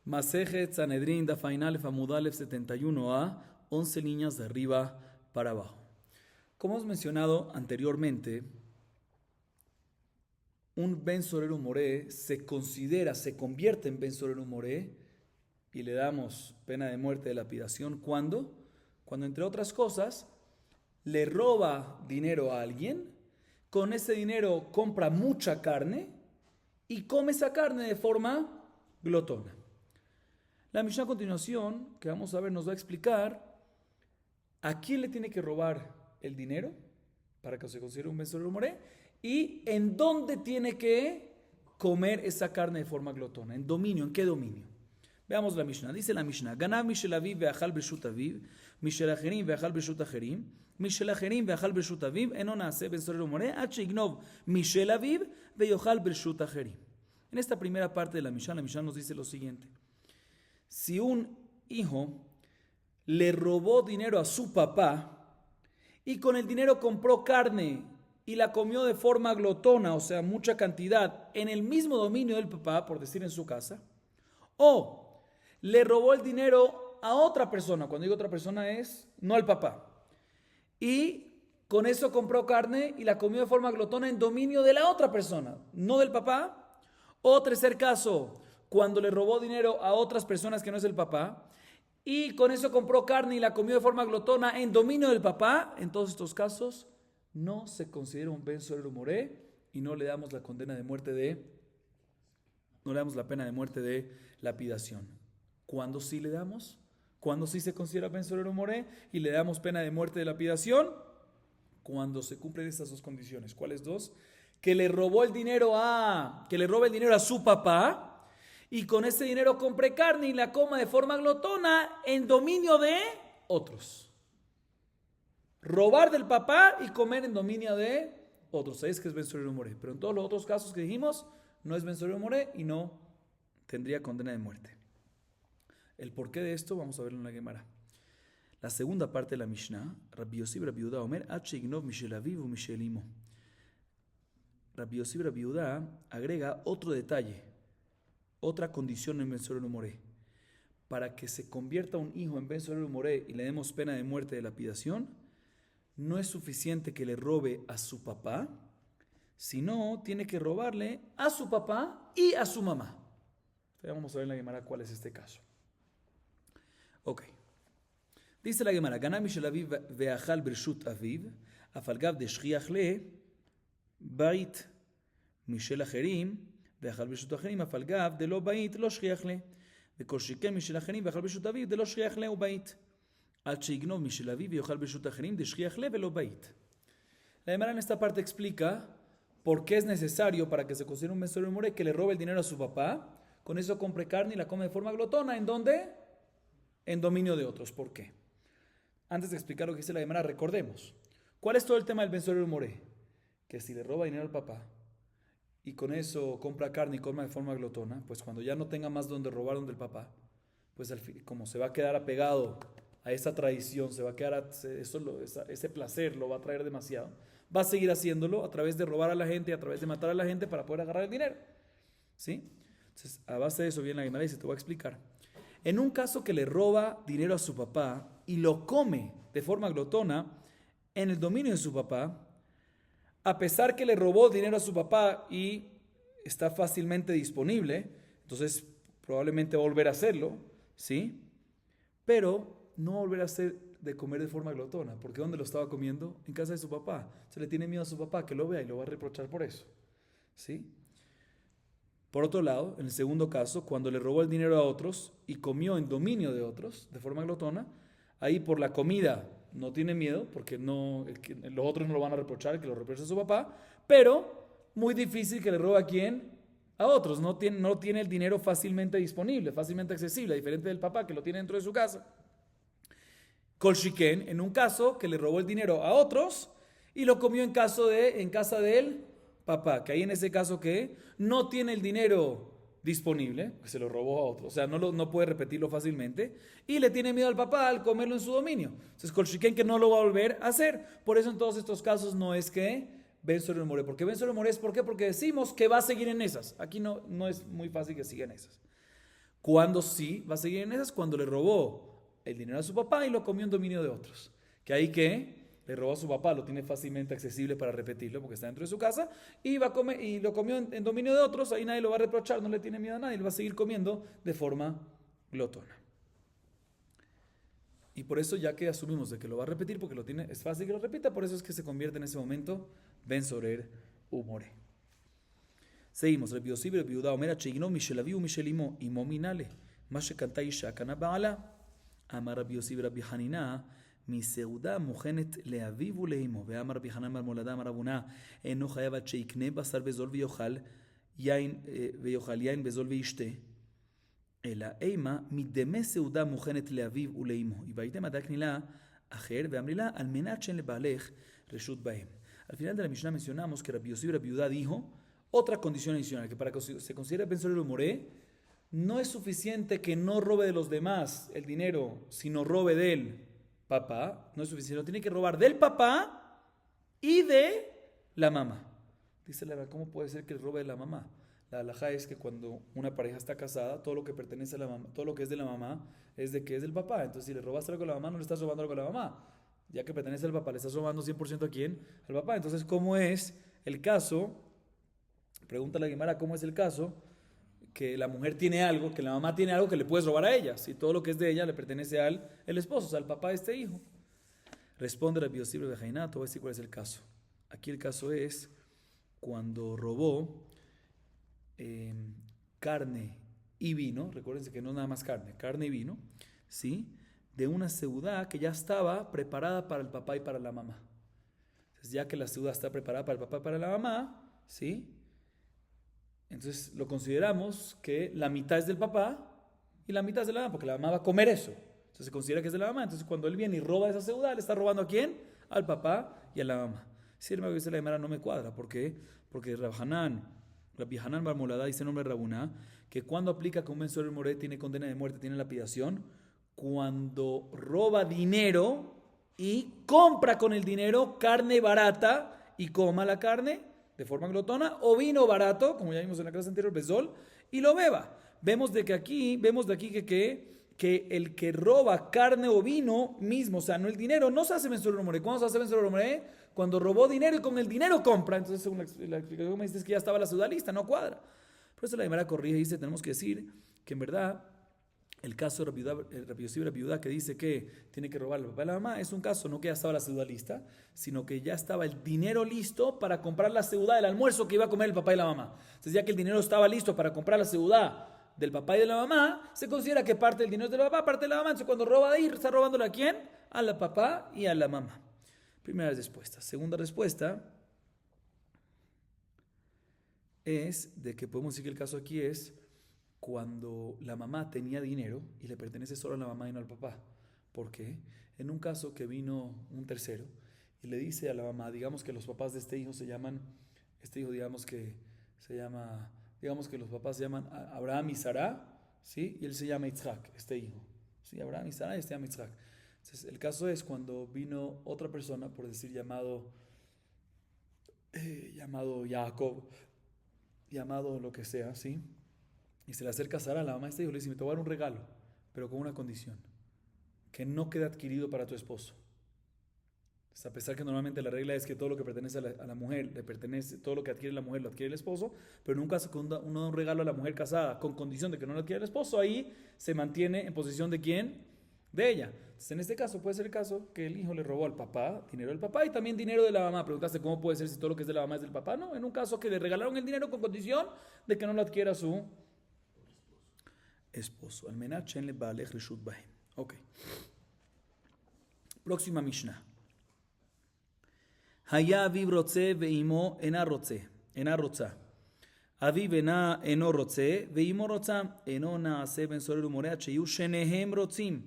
Masejet Sanedrín da Fainal Famudalef 71a, 11 líneas de arriba para abajo. Como hemos mencionado anteriormente, un Ben Sorero Moré se convierte en Ben Sorero Moré y le damos pena de muerte de lapidación. ¿Cuándo? Cuando, entre otras cosas, le roba dinero a alguien, con ese dinero compra mucha carne y come esa carne de forma glotona. La Mishnah a continuación, que vamos a ver, nos va a explicar a quién le tiene que robar el dinero para que se considere un Ben Sorero Moré y en dónde tiene que comer esa carne de forma glotona. ¿En dominio? ¿En qué dominio? Veamos la Mishnah. Dice la Mishnah: Ganav mishel aviv ve'achal b'reshut aviv, mishel acherim ve'achal b'reshut acherim, mishel acherim ve'achal b'reshut aviv, eno naaseh Ben Sorero Moré, ad she'ignov mishel aviv ve'yochal b'reshut acherim. En esta primera parte de la Mishnah nos dice lo siguiente: si un hijo le robó dinero a su papá y con el dinero compró carne y la comió de forma glotona, o sea, mucha cantidad, en el mismo dominio del papá, por decir en su casa, o le robó el dinero a otra persona, cuando digo otra persona es no al papá, y con eso compró carne y la comió de forma glotona en dominio de la otra persona, no del papá, o tercer caso, cuando le robó dinero a otras personas que no es el papá, y con eso compró carne y la comió de forma glotona en dominio del papá, en todos estos casos no se considera un Ben Sorero Moré y no le damos la condena de muerte no le damos la pena de muerte de lapidación. ¿Cuándo sí le damos? ¿Cuándo sí se considera Ben Sorero Moré y le damos pena de muerte de lapidación? Cuando se cumplen estas dos condiciones. ¿Cuáles dos? Que le robe el dinero a su papá y con ese dinero compre carne y la coma de forma glotona en dominio de otros. Robar del papá y comer en dominio de otros. Ahí es que es Ben Sorero Moré. Pero en todos los otros casos que dijimos, no es Ben Sorero Moré y no tendría condena de muerte. El porqué de esto vamos a verlo en la Gemara. La segunda parte de la Mishnah, Rabbi Yossi Rabbi Yehuda Omer, Ad she'ignov mishel aviv u mishel imo. Rabbi Yossi Rabbi Yehuda agrega otro detalle, otra condición en Ben Sorero Moré. Para que se convierta un hijo en Ben Sorero Moré y le demos pena de muerte de lapidación, no es suficiente que le robe a su papá, sino tiene que robarle a su papá y a su mamá. Entonces vamos a ver en la Gemara cuál es este caso. Ok. Dice la Gemara: Gana mishel aviv ve'achal b'reshut aviv, afalgav de shchiach le bait mishel acherim ve'achal b'reshut acherim, afalgav de lo bait lo shchiach le, ve'kol shiken mishel acherim ve'achal b'reshut aviv de lo shchiach le u bait. La Gemara en esta parte explica por qué es necesario para que se considere un Ben Sorero Moré que le robe el dinero a su papá, con eso compre carne y la come de forma glotona. ¿En dónde? En dominio de otros. ¿Por qué? Antes de explicar lo que dice la Gemara, recordemos. ¿Cuál es todo el tema del Ben Sorero Moré? Que si le roba dinero al papá y con eso compra carne y come de forma glotona, pues cuando ya no tenga más donde robar donde el papá, pues como se va a quedar apegado a esa tradición, se va a quedar ese placer lo va a traer demasiado, va a seguir haciéndolo a través de robar a la gente, a través de matar a la gente para poder agarrar el dinero, ¿sí? Entonces, a base de eso viene la Gemara y se te voy a explicar. En un caso que le roba dinero a su papá y lo come de forma glotona en el dominio de su papá, a pesar que le robó dinero a su papá y está fácilmente disponible, entonces probablemente va a volver a hacerlo, ¿sí? Pero no volver a hacer de comer de forma glotona, porque ¿dónde lo estaba comiendo? En casa de su papá. Se le tiene miedo a su papá que lo vea y lo va a reprochar por eso, ¿sí? Por otro lado, en el segundo caso, cuando le robó el dinero a otros y comió en dominio de otros de forma glotona, ahí por la comida no tiene miedo, porque los otros no lo van a reprochar, que lo reproche a su papá, pero muy difícil que le robe a quién, a otros. No tiene el dinero fácilmente disponible, fácilmente accesible, diferente del papá que lo tiene dentro de su casa. Kol shiken, en un caso que le robó el dinero a otros y lo comió en casa del papá, que ahí en ese caso que no tiene el dinero disponible, que se lo robó a otro, o sea, no puede repetirlo fácilmente, y le tiene miedo al papá al comerlo en su dominio. Entonces, Kol shiken que no lo va a volver a hacer. Por eso en todos estos casos no es que Ben Sorero Moré. ¿Por qué Ben Sorero Moré? ¿Por qué? Porque decimos que va a seguir en esas. Aquí no es muy fácil que siga en esas. Cuando sí va a seguir en esas, cuando le robó el dinero a su papá y lo comió en dominio de otros. Que ahí que le robó a su papá, lo tiene fácilmente accesible para repetirlo porque está dentro de su casa y va a comer y lo comió en dominio de otros, ahí nadie lo va a reprochar, no le tiene miedo a nadie, lo va a seguir comiendo de forma glotona. Y por eso, ya que asumimos de que lo va a repetir porque lo tiene, es fácil que lo repita, por eso es que se convierte en ese momento Ben Sorer Umore. Seguimos, Rabbi Yossi Rabbi Yehuda Omer, Cheigno Mishel Avihu Mishel Imo, Imo Minale, Mashe Kanta Isha Kana Baala, Amar Rabbi Yossi Rabbi Hanina, מסעודה מוכנת לאביו ולאמו, ואמר רבי חנן בר מולדה אמר רבונה אינו חייב עד שיקנה בשר בזול ויאכל יין בזול וישתה, אלא אימה מדמה סעודה מוכנת לאביו ולאמו, והייתם עדה קנילה אחר ואמרי לה על מנת שאין לבעלך רשות בהם. Al final de la Mishnah mencionamos que Rabbi Yossi Rabbi Yehuda dijo otra condición adicional, que para que se considere Ben Sorer Umore no es suficiente que no robe de los demás el dinero, sino robe de él papá, no es suficiente, tiene que robar del papá y de la mamá. Dice la verdad, ¿cómo puede ser que robe de la mamá? La halajá es que cuando una pareja está casada, todo lo que pertenece a la mamá, todo lo que es de la mamá es de que es del papá. Entonces, si le robaste algo a la mamá, no le estás robando algo a la mamá. Ya que pertenece al papá, le estás robando 100% a quién? Al papá. Entonces, ¿cómo es el caso? Pregunta la Guimara, ¿cómo es el caso? Que la mujer tiene algo, que la mamá tiene algo que le puedes robar a ella, si todo lo que es de ella le pertenece al el esposo, o sea, al papá de este hijo. Responde Rabbi Yossi Bar Jaina, te voy a decir cuál es el caso. Aquí el caso es cuando robó carne y vino, recuérdense que no nada más carne y vino, ¿sí? De una seudá que ya estaba preparada para el papá y para la mamá. Entonces, ya que la seudá está preparada para el papá y para la mamá, ¿sí? Entonces lo consideramos que la mitad es del papá y la mitad es de la mamá, porque la mamá va a comer eso. Entonces se considera que es de la mamá. Entonces cuando él viene y roba esa seudá, le está robando ¿a quién? Al papá y a la mamá. Si él me dice la Gemara no me cuadra. ¿Por qué? Porque Rabbi Hanan bar Molada dice en nombre de Rabuná, que cuando aplica con Ben Sorer Umore tiene condena de muerte, tiene lapidación, cuando roba dinero y compra con el dinero carne barata y coma la carne de forma glotona, o vino barato, como ya vimos en la clase anterior, besol, y lo beba. Vemos de aquí que el que roba carne o vino mismo, o sea, no el dinero, no se hace Ben Sorer Umore. ¿Cuándo se hace Ben Sorer Umore? Cuando robó dinero y con el dinero compra. Entonces, según la explicación me dice es que ya estaba la ciudad lista, no cuadra. Por eso la Gemara corrige y dice, tenemos que decir que en verdad el caso de Rabbi Yossi Rabbi Yehuda que dice que tiene que robar al papá y la mamá es un caso no que ya estaba la seudá lista, sino que ya estaba el dinero listo para comprar la seudá del almuerzo que iba a comer el papá y la mamá. Entonces ya que el dinero estaba listo para comprar la seudá del papá y de la mamá, se considera que parte del dinero es del papá, parte de la mamá. Entonces cuando roba de ahí, está robándole ¿a quién? A la papá y a la mamá. Primera respuesta. Segunda respuesta es de que podemos decir que el caso aquí es cuando la mamá tenía dinero y le pertenece solo a la mamá y no al papá. ¿Por qué? En un caso que vino un tercero y le dice a la mamá, digamos que los papás de este hijo se llaman, este hijo digamos que los papás se llaman Abraham y Sarah, ¿sí? Y él se llama Yitzhak, este hijo. ¿Sí? Abraham y Sarah y este se llama Yitzhak. Entonces el caso es cuando vino otra persona, por decir llamado Jacob, llamado lo que sea, ¿sí? Y se le acerca a Sara, la mamá de este hijo, le dice, me te voy a dar un regalo, pero con una condición, que no quede adquirido para tu esposo. Entonces, a pesar que normalmente la regla es que todo lo que pertenece a la mujer le pertenece, todo lo que adquiere la mujer lo adquiere el esposo, pero en un caso que uno da un regalo a la mujer casada con condición de que no lo adquiere el esposo, ahí se mantiene en posesión de ¿quién? De ella. Entonces, en este caso puede ser el caso que el hijo le robó al papá, dinero del papá y también dinero de la mamá. Preguntaste cómo puede ser si todo lo que es de la mamá es del papá. No, en un caso que le regalaron el dinero con condición de que no lo adquiera su esposo. Al menat chen le baalech reshut bahem. Ok. Próxima Mishnah. Haya aviv rotze veimo ena rotza. Aviv eno rotze veimo rotza. Eno naase ben sorer umore ad sheyu shenehem rotzim.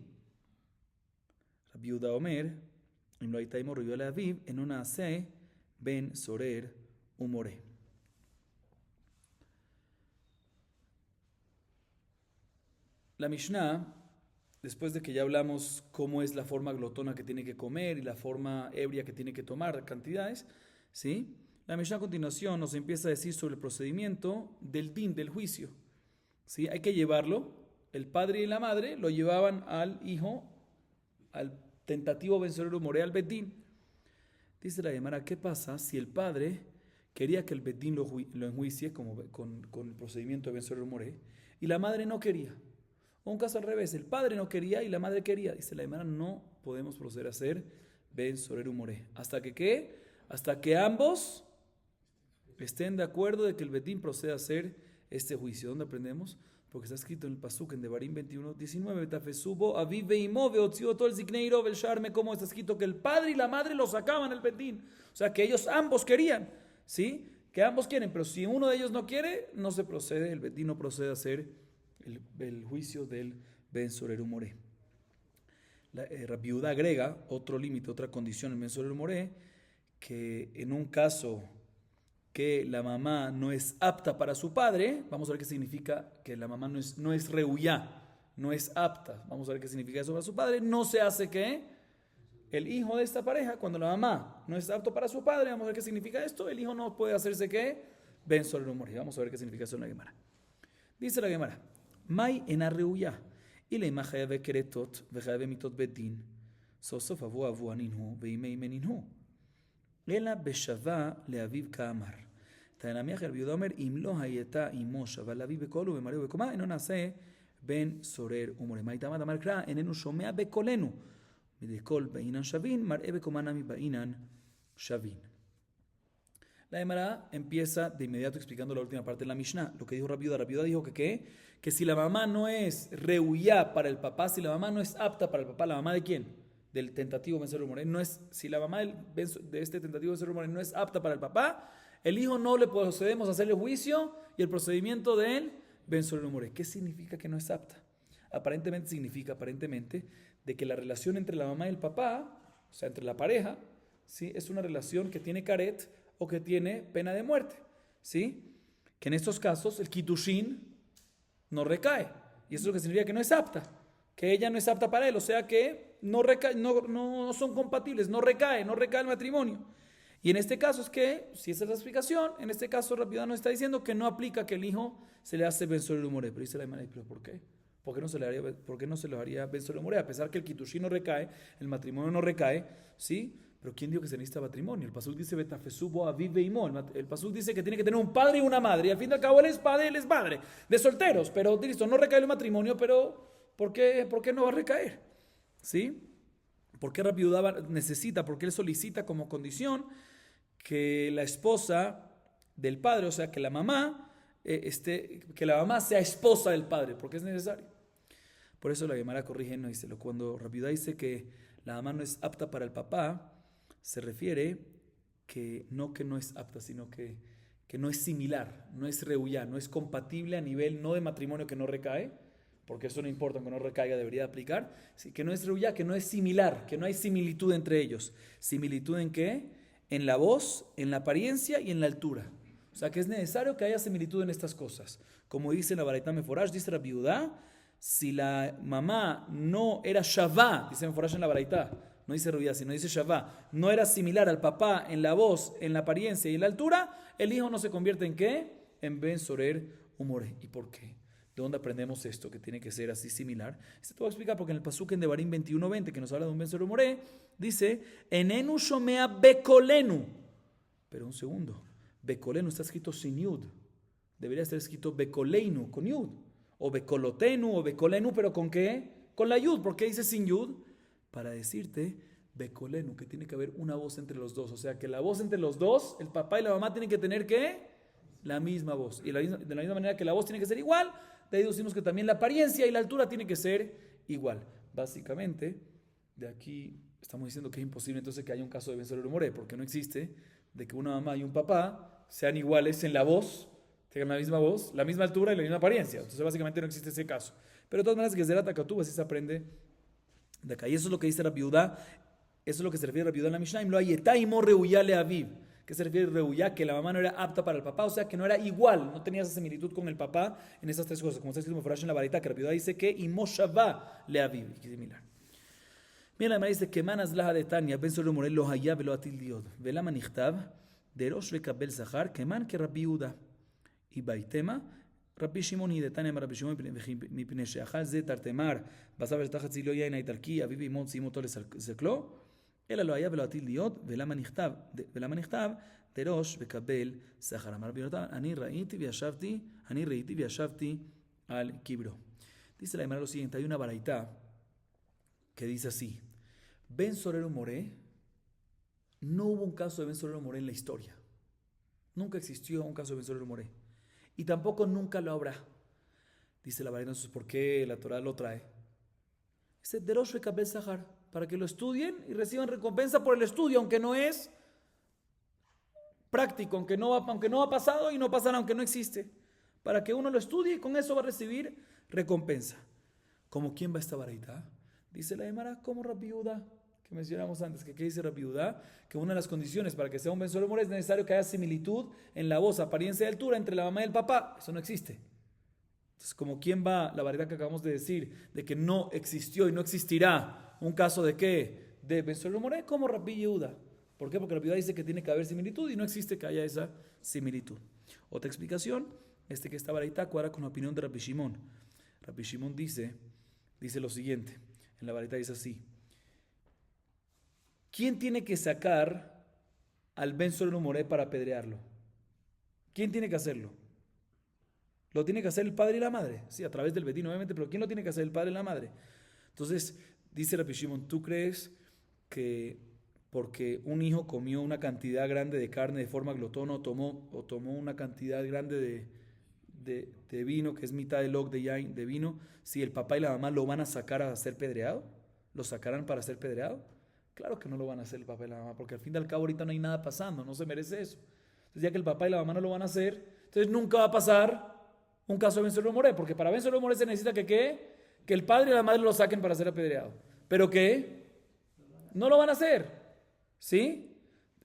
Rabbi Yehuda omer, אם לא הייתה אמו ראויה לאביו, אינו נעשה בן סורר ומורה. La Mishnah, después de que ya hablamos cómo es la forma glotona que tiene que comer y la forma ebria que tiene que tomar, cantidades, ¿sí? La Mishnah a continuación nos empieza a decir sobre el procedimiento del din, del juicio, ¿sí? Hay que llevarlo el padre y la madre lo llevaban al hijo, al tentativo bensorero moré, al Betín. Dice la Gemara, ¿qué pasa si el padre quería que el Betín lo enjuicie con el procedimiento de bensorero moré y la madre no quería? O un caso al revés, el padre no quería y la madre quería. Dice la Gemara, no podemos proceder a hacer bensorero moré. ¿Hasta que qué? Hasta que ambos estén de acuerdo de que el Betín proceda a hacer este juicio. ¿Dónde aprendemos? Porque está escrito en el Pasuk, en Devarim 21:19, Tafesubo, Aviv veimó, veotzió todo el zikneiro, Belsharme, como está escrito que el padre y la madre lo sacaban al Betín. O sea, que ellos ambos querían, ¿sí? Que ambos quieren, pero si uno de ellos no quiere, no se procede, el Betín no procede a hacer el juicio del bensorero moré. Rabbi Yehuda agrega otro límite, otra condición en el bensorero moré, que en un caso que la mamá no es apta para su padre, vamos a ver qué significa que la mamá no es reuyá, no es apta, vamos a ver qué significa eso para su padre, no se hace que el hijo de esta pareja, cuando la mamá no es apto para su padre, vamos a ver qué significa esto, el hijo no puede hacerse que bensorero moré, vamos a ver qué significa eso en la Gemara. Dice la Gemara, Mai ena reuyá, y la imagen de keretot, vejabe mitot bedin, sosof avu avu aninhu, veime meninhu. Ela beshava leaviv kaamar. תנמיח רבי יהודה אומר, אם לא הייתה אמו שווה לאביו בקולו ומראהו בקומה, אינו נעשה בן סורר ומורה. מה איתמד אמר קרא, איננו שומע בקולנו. מדי קול באינן שווין, מראה בקומה נמי באינן שווין. La Gemara empieza de inmediato explicando la última parte de la Mishnah. Lo que dijo Rabbi Yehuda. Rabbi Yehuda dijo que si la mamá no es reuyá para el papá, si la mamá no es apta para el papá, ¿la mamá de quién? Del tentativo bensorero moré. No es, si la mamá de este tentativo bensorero moré no es apta para el papá, el hijo no le procedemos a hacer el juicio y el procedimiento de él, bensorero moré. ¿Qué significa que no es apta? Aparentemente significa, de que la relación entre la mamá y el papá, o sea, entre la pareja, ¿sí? Es una relación que tiene caret o que tiene pena de muerte, ¿sí? Que en estos casos el kitushin no recae. Y eso es lo que significa que no es apta, que ella no es apta para él, o sea que no son compatibles, no recae el matrimonio. Y en este caso es que, si esa es la explicación, en este caso Rabbi Yehuda nos está diciendo que no aplica que el hijo se le hace bensorero moré. Pero dice la Gemara, ¿pero por qué? ¿Por qué no se le haría bensorero moré? A pesar que el kitushin no recae, el matrimonio no recae, ¿sí? Pero ¿quién dijo que se necesita matrimonio? El pasuk dice betafesubo aviv veimó. El pasuk dice que tiene que tener un padre y una madre. Y al fin y al cabo él es padre de solteros. Pero listo, no recae el matrimonio, pero ¿por qué no va a recaer? ¿Sí? ¿Por qué Rabbi Yehuda necesita? Porque él solicita como condición que la esposa del padre, o sea, que la mamá sea esposa del padre, porque es necesario. Por eso la Gemara corrige, no dice, cuando Rabbi Yehuda dice que la mamá no es apta para el papá, se refiere que no es apta, sino que no es similar, no es reuyá, no es compatible a nivel no de matrimonio que no recae, porque eso no importa, aunque no recaiga, debería aplicar, que no es reuyá, que no es similar, que no hay similitud entre ellos. ¿Similitud en qué? En la voz, en la apariencia y en la altura. O sea que es necesario que haya similitud en estas cosas. Como dice la Baraita Meforash, dice Rabbi Yehuda, si la mamá no era shavá, dice Meforash en la Baraita, no dice rubia, sino dice shavá, no era similar al papá en la voz, en la apariencia y en la altura, el hijo no se convierte en ¿qué? En ben sorer umore. ¿Y por qué? ¿De dónde aprendemos esto? Que tiene que ser así similar. Esto te voy a explicar porque en el pasuk en Devarim 21:20, que nos habla de un ben sorer umore, dice, enenu shomea bekolenu. Pero un segundo, bekolenu está escrito sin yud. Debería estar escrito bekoleinu, con yud. O bekolotenu, o bekolenu, pero ¿con qué? Con la yud. ¿Por qué dice sin yud? Para decirte, bekolenu, que tiene que haber una voz entre los dos. O sea, que la voz entre los dos, el papá y la mamá tienen que tener, ¿qué? La misma voz. Y de la misma manera que la voz tiene que ser igual, de ahí decimos que también la apariencia y la altura tiene que ser igual. Básicamente, de aquí estamos diciendo que es imposible entonces que haya un caso de bensorero moré, porque no existe de que una mamá y un papá sean iguales en la voz, tengan la misma voz, la misma altura y la misma apariencia. Entonces básicamente no existe ese caso. Pero de todas maneras que desde la Takatuba así se aprende de acá. Y eso es lo que dice Rabbi Yehuda, eso es lo que se refiere a Rabbi Yehuda en la Mishnah, lo ayetá y mo reuyá le aviv. ¿Qué se refiere a reuyá? Que la mamá no era apta para el papá, o sea que no era igual, no tenía esa similitud con el papá en esas tres cosas. Como está escrito en la Baraita, que Rabbi Yehuda dice que y moshavá le aviv, que es similar. Mira, la Gemara dice que manas laha de Tania, ben solo morel lo hayá velo atil diod. Velama nichtav, de rosh lekabel zahar, que man que Rabbi Yehuda. Y baitema, Rabbi Shimon y de Tania Rabbi Shimon mipnei she'achal ze tartemar basav shetachat zilo yain האיטלקי אביו ואמו סיימו אותו לסקלו אלא לא היה ולא עתיד להיות ולמה נכתב דרוש וקבל שכר. אמר רבי יונתן אני ראיתי וישבתי al Kibro. Dice la Gemara lo siguiente, hay una baraita que dice así, Ben Sorero Moré, no hubo un caso de Ben Sorero Moré en la historia. Nunca existió un caso de Ben Sorero Moré. Y tampoco nunca lo habrá. Dice la baraita, entonces, ¿por qué la Torah lo trae? Dice, Derosh Vekabel Sahar, para que lo estudien y reciban recompensa por el estudio, aunque no es práctico, aunque no ha pasado y no pasará, aunque no existe. Para que uno lo estudie y con eso va a recibir recompensa. ¿Como quién va a esta baraita? Dice la Gemara, como Rabbi Yehuda, que mencionamos antes. ¿Qué dice Rabbi Yehuda? Que una de las condiciones para que sea un Ben Sorero Moré es necesario que haya similitud en la voz, apariencia y altura entre la mamá y el papá. Eso no existe. Entonces, ¿como quién va la baraita que acabamos de decir? De que no existió y no existirá un caso de ¿qué? De Ben Sorero Moré, como Rabbi Yehuda. ¿Por qué? Porque Rabbi Yehuda dice que tiene que haber similitud y no existe que haya esa similitud. Otra explicación, que esta baraita cuadra con la opinión de Rabbi Shimon. Rabbi Shimon dice lo siguiente, en la baraita dice así, ¿quién tiene que sacar al Ben Sorero Moré para apedrearlo? ¿Quién tiene que hacerlo? Lo tiene que hacer el padre y la madre, sí, a través del bedín obviamente, pero ¿quién lo tiene que hacer? El padre y la madre. Entonces, dice Rabbi Shimon, ¿tú crees que porque un hijo comió una cantidad grande de carne de forma glotona o tomó una cantidad grande de vino, que es mitad de log de yain de vino, si el papá y la mamá lo van a sacar a ser pedreado? ¿Lo sacarán para ser pedreado? Claro que no lo van a hacer el papá y la mamá, porque al fin y al cabo ahorita no hay nada pasando, no se merece eso. Entonces ya que el papá y la mamá no lo van a hacer, entonces nunca va a pasar un caso de Ben Sorero Moré, porque para Ben Sorero Moré se necesita que el padre y la madre lo saquen para ser apedreado. ¿Pero qué? No lo van a hacer, ¿sí?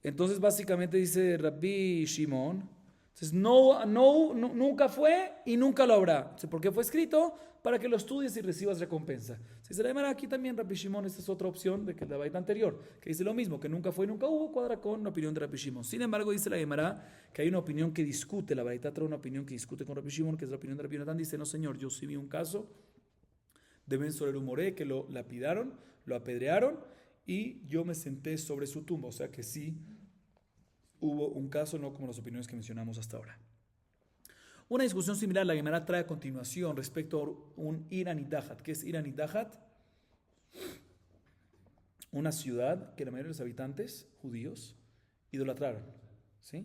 Entonces básicamente dice Rabbi Shimon, entonces nunca fue y nunca lo habrá. Entonces, ¿por qué fue escrito? Para que lo estudies y recibas recompensa. Si se le llama aquí también Rabbi Shimon, esta es otra opción de que la baraita anterior, que dice lo mismo, que nunca fue y nunca hubo, cuadra con la opinión de Rabbi Shimon. Sin embargo, dice la Gemara que hay una opinión que discute, la baraita trae una opinión que discute con Rabbi Shimon, que es la opinión de Rabbi Yonatan. Dice, no señor, yo sí vi un caso de Ben Sorero Moré que lo lapidaron, lo apedrearon y yo me senté sobre su tumba. O sea que sí hubo un caso, no como las opiniones que mencionamos hasta ahora. Una discusión similar la Gemara trae a continuación respecto a un Ir Anidahat. ¿Qué es Ir Anidahat? Una ciudad que la mayoría de los habitantes judíos idolatraron, ¿sí?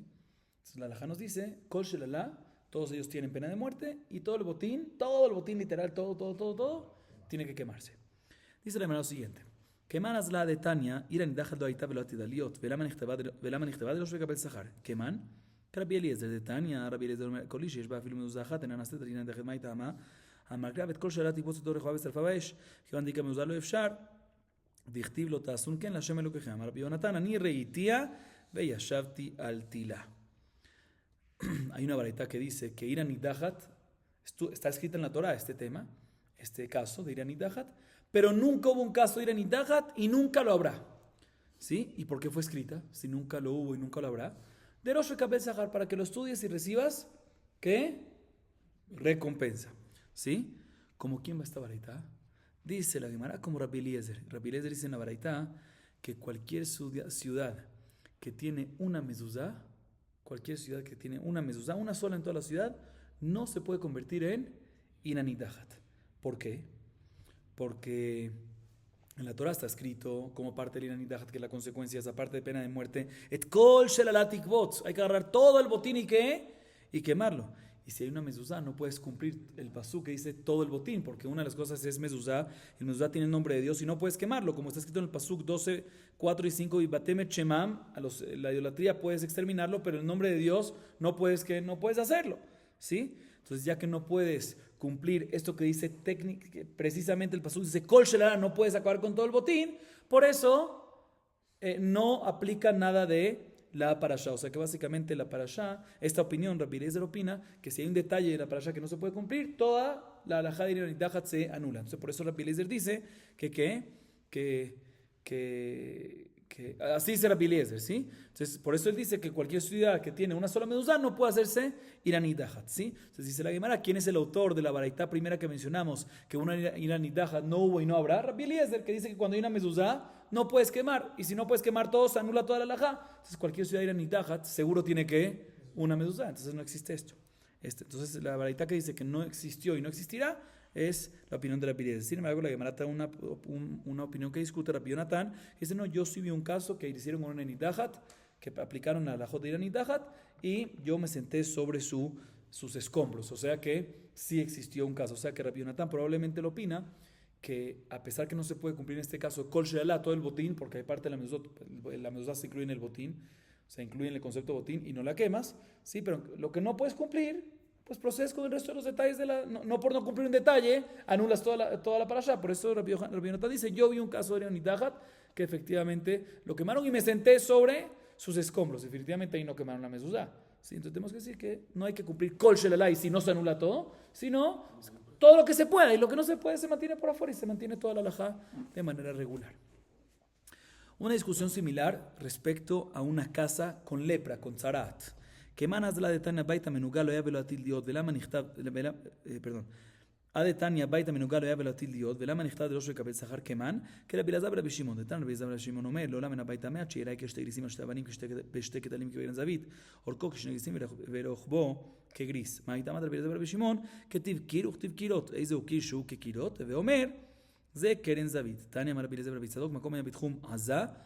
Entonces la halajá nos dice, Kol Shelalá, todos ellos tienen pena de muerte y todo el botín literal, todo tiene que quemarse. Dice la Gemara lo siguiente, כמן אז לה דתניא, עיר הנידחת לא הייתה ולא עתידה להיות, ולמה נכתבה דרוש לקבל שכר? כמן? כרבי אליעזר דתניא, רבי אליעזר אומר, כל איש שיש בה אפילו מזוזה אחת, אינה נעשית עיר הנידחת, מה היא טעמה? המקריב את כל שאלת טיפוץ אותו רחובה ושרפה באש, כיוון דיקה מזוזה לא אפשר, דכתיב לו תעשון כן להשם אלוקיכם. אמר רבי יונתן, אני ראיתיה וישבתי על תילה. Hay una baraita que dice que Ir Anidahat, está escrita en la Torah este tema, este caso de Ir Anidahat, pero nunca hubo un caso de Ir Anidahat y nunca lo habrá. ¿Sí? ¿Y por qué fue escrita? Si nunca lo hubo y nunca lo habrá. De Rosh Vekabel Sahar, para que lo estudies y recibas, ¿qué? Recompensa. ¿Sí? ¿Como quién va esta baraita? Dice la Gemara como Rabbi Eliezer. Rabbi Eliezer dice en la baraita que cualquier ciudad que tiene una mezuzá, una sola en toda la ciudad, no se puede convertir en Ir Anidahat. ¿Por qué? Porque en la Torah está escrito como parte del Ir Anidahat que la consecuencia es aparte de pena de muerte, et kol shelalat tikvot, hay que agarrar todo el botín y quemarlo. Y si hay una mezuzá, no puedes cumplir el pasú que dice todo el botín, porque una de las cosas es mezuzá, el mezuzá tiene el nombre de Dios y no puedes quemarlo, como está escrito en el pasuk 12, 4 y 5, y batemet shemam, la idolatría puedes exterminarlo, pero el nombre de Dios no puedes hacerlo, ¿sí? Entonces ya que no puedes cumplir esto que dice precisamente el pasuk dice kol shelara, no puedes acabar con todo el botín, por eso no aplica nada de la parashá. O sea que básicamente la parashá, esta opinión, Rabbi Eliezer opina que si hay un detalle de la parashá que no se puede cumplir, toda la halajá de Ir Anidahat se anula. Entonces por eso Rabbi Eliezer dice que así dice Rabbi Eliezer, ¿sí? Entonces, por eso él dice que cualquier ciudad que tiene una sola meduzá no puede hacerse Iranit Dahat, ¿sí? Entonces dice la Gemara, ¿quién es el autor de la baraitá primera que mencionamos? Que una Iranit Dahat no hubo y no habrá. Rabbi Eliezer, que dice que cuando hay una mezuzá no puedes quemar, y si no puedes quemar todo, se anula toda la halajá. Entonces cualquier ciudad Iranit Dahat seguro tiene que una mezuzá, entonces no existe esto. Entonces la baraitá que dice que no existió y no existirá es la opinión de Rabbi Eliezer. Sin embargo, la Gemara trae una opinión que discute Rabbi Yonatán, que dice, no, yo sí vi un caso que hicieron con un Iranit Dahat, que aplicaron a la Jota Iranit Dahat, y yo me senté sobre sus escombros, o sea que sí existió un caso, o sea que Rabbi Yonatán probablemente lo opina, que a pesar que no se puede cumplir en este caso Kol She'alá, todo el botín, porque hay parte de la mezuzá se incluye en el botín, se incluye en el concepto de botín y no la quemas, sí, pero lo que no puedes cumplir, pues procedes con el resto de los detalles no por no cumplir un detalle, anulas toda la parashá. Por eso Rabbi Yonatán dice, yo vi un caso de Iranit Dahat que efectivamente lo quemaron y me senté sobre sus escombros. Definitivamente ahí no quemaron la mezuzá. ¿Sí? Entonces tenemos que decir que no hay que cumplir Kol Shelalá y si no se anula todo, sino todo lo que se pueda, y lo que no se puede se mantiene por afuera y se mantiene toda la halajá de manera regular. Una discusión similar respecto a una casa con lepra, con zarat. Que manas la de Tania Baita Menugá lo velo atil diot, velama nichtav, perdón. A Tania Baita Menugá lo velo atil diot, velama nichtav de Rosh Kabel Sahar Keman, que la Bilazab Rabbi Shimon, de Tan Rabbi Shimon Omer, lo lamen a Baita Mea, Chiera que este grisim ashtabanim que este ketalim que vienen David, orko que shnegisim verochbo que gris. Maita Mad Rabbi Shimon, que tiv kirot, eize ukishu que kirot, ve Omer, ze keren David. Tania Mar Rabbi Rabbi Tzadok, makom ya bitchum Azza.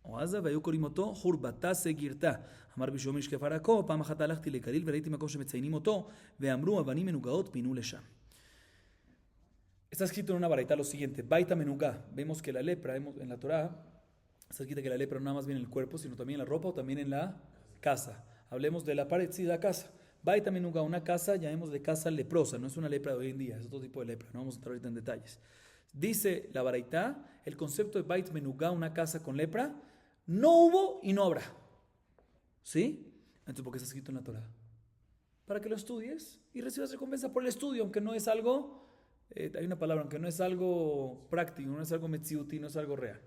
או עזה והיו קוראים אותו חורבתה סגירתה. אמר רבי שלמה איש כפר עכו, פעם אחת הלכתי לגליל וראיתי מקום שמציינים אותו ואמרו אבנים מנוגעות פינו לשם. Está escrito en una baraita lo siguiente, baita menugá. Vemos que la lepra, en la Torá, está escrito que la lepra no nada más viene en el cuerpo, sino también en la ropa o también en la casa. Hablemos de la pared, sí, de la casa. Baita menugá, una casa, llamemos de casa leprosa, no es una lepra de hoy en día, es otro tipo de lepra, no vamos a entrar ahorita en detalles. Dice la baraita, el concepto de bait menugá, una casa con lepra, no hubo y no habrá. ¿Sí? Entonces, ¿por qué está escrito en la Torá? Para que lo estudies y recibas recompensa por el estudio, aunque no es algo, hay una palabra, aunque no es algo práctico, no es algo metziuti, no es algo real.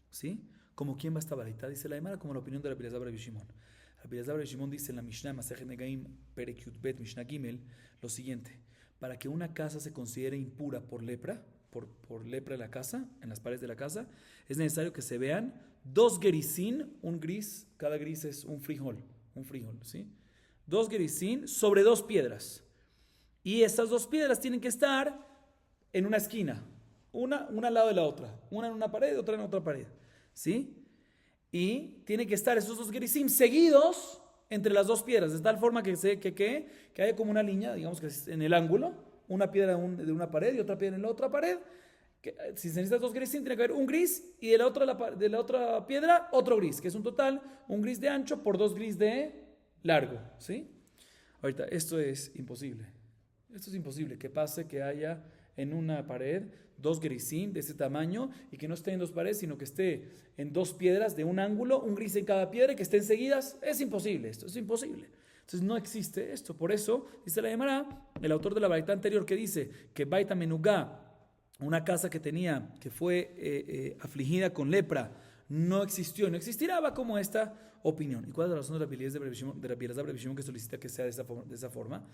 ¿Sí? ¿Como quién va esta baraita? Dice la Gemara, como la opinión de Rabbi Elazar Rabbi Shimon. Rabbi Elazar Rabbi Shimon dice en la Mishnah, Masejet Negaim, Perek Yud Bet, Mishnah Gimel, lo siguiente: para que una casa se considere impura por lepra, por lepra de la casa, en las paredes de la casa, es necesario que se vean 2 gerisín, un gris, cada gris es un frijol, ¿sí? 2 gerisín sobre 2 piedras. Y estas 2 piedras tienen que estar en una esquina, una al lado de la otra, una en una pared y otra en otra pared, ¿sí? Y tienen que estar esos 2 gerisín seguidos entre las 2 piedras, de tal forma que haya como una línea, digamos que en el ángulo, una piedra de una pared y otra piedra en la otra pared. Que, si se necesitan 2 grises, tiene que haber un gris y de la otra piedra otro gris, que es un total, un gris de ancho por 2 gris de largo, ¿sí? Ahorita, esto es imposible. Esto es imposible, que pase que haya en una pared 2 grisim de ese tamaño y que no esté en 2 paredes, sino que esté en 2 piedras de un ángulo, un gris en cada piedra y que estén seguidas. Es imposible, esto es imposible. Entonces no existe esto. Por eso, dice la Gemara, el autor de la baraita anterior que dice que baita menugá, una casa que fue afligida con lepra, no existió y no existirá, va como esta opinión. ¿Y cuál es la razón de Rabbi Elazar Rabbi Shimon que solicita que sea de esa forma?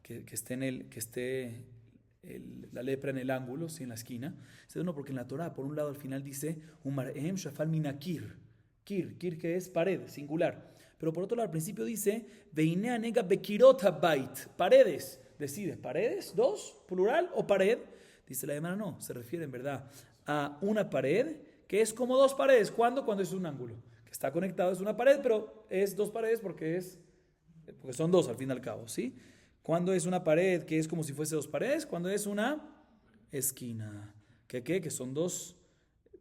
Que esté la lepra en el ángulo, ¿sí? En la esquina. No, porque en la Torá, por un lado al final dice Umarem shafal minakir, kir que es pared, singular. Pero por otro lado al principio dice Veinea nega bekirot habait, paredes. Decide, ¿paredes? 2, plural o pared? Dice la Gemara, no, se refiere en verdad a una pared que es como 2 paredes. ¿Cuándo? Cuando es un ángulo. Que está conectado, es una pared, pero es 2 paredes porque son 2 al fin y al cabo, ¿sí? Cuando es una pared que es como si fuese 2 paredes, cuando es una esquina. Que son 2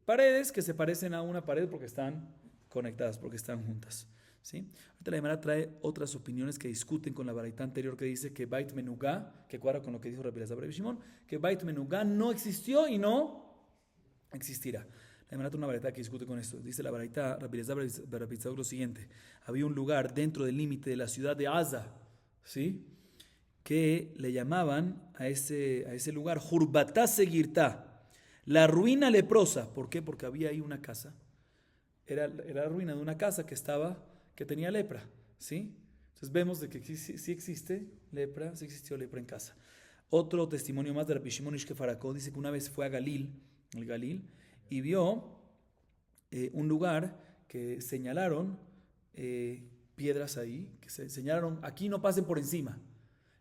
paredes que se parecen a una pared porque están conectadas, porque están juntas, ¿sí? Ahorita la Gemara trae otras opiniones que discuten con la baraita anterior que dice que Bait Menugá, que cuadra con lo que dijo Rabbi Elazar Rabbi Shimon, que Bait Menugá no existió y no existirá. La Gemara trae una baraita que discute con esto. Dice la baraita Rabbi Elazar Rabbi Tzadok lo siguiente: había un lugar dentro del límite de la ciudad de Aza, ¿sí? Que le llamaban a ese lugar Jurbatá Segirtá, la ruina leprosa. ¿Por qué? Porque había ahí una casa era la ruina de una casa que tenía lepra, ¿sí? Entonces vemos de que sí existe lepra, sí existió lepra en casa. Otro testimonio más de Rabbi Shimon Ish Kefarako dice que una vez fue a el Galil, y vio un lugar que señalaron piedras ahí, que se señalaron, aquí no pasen por encima.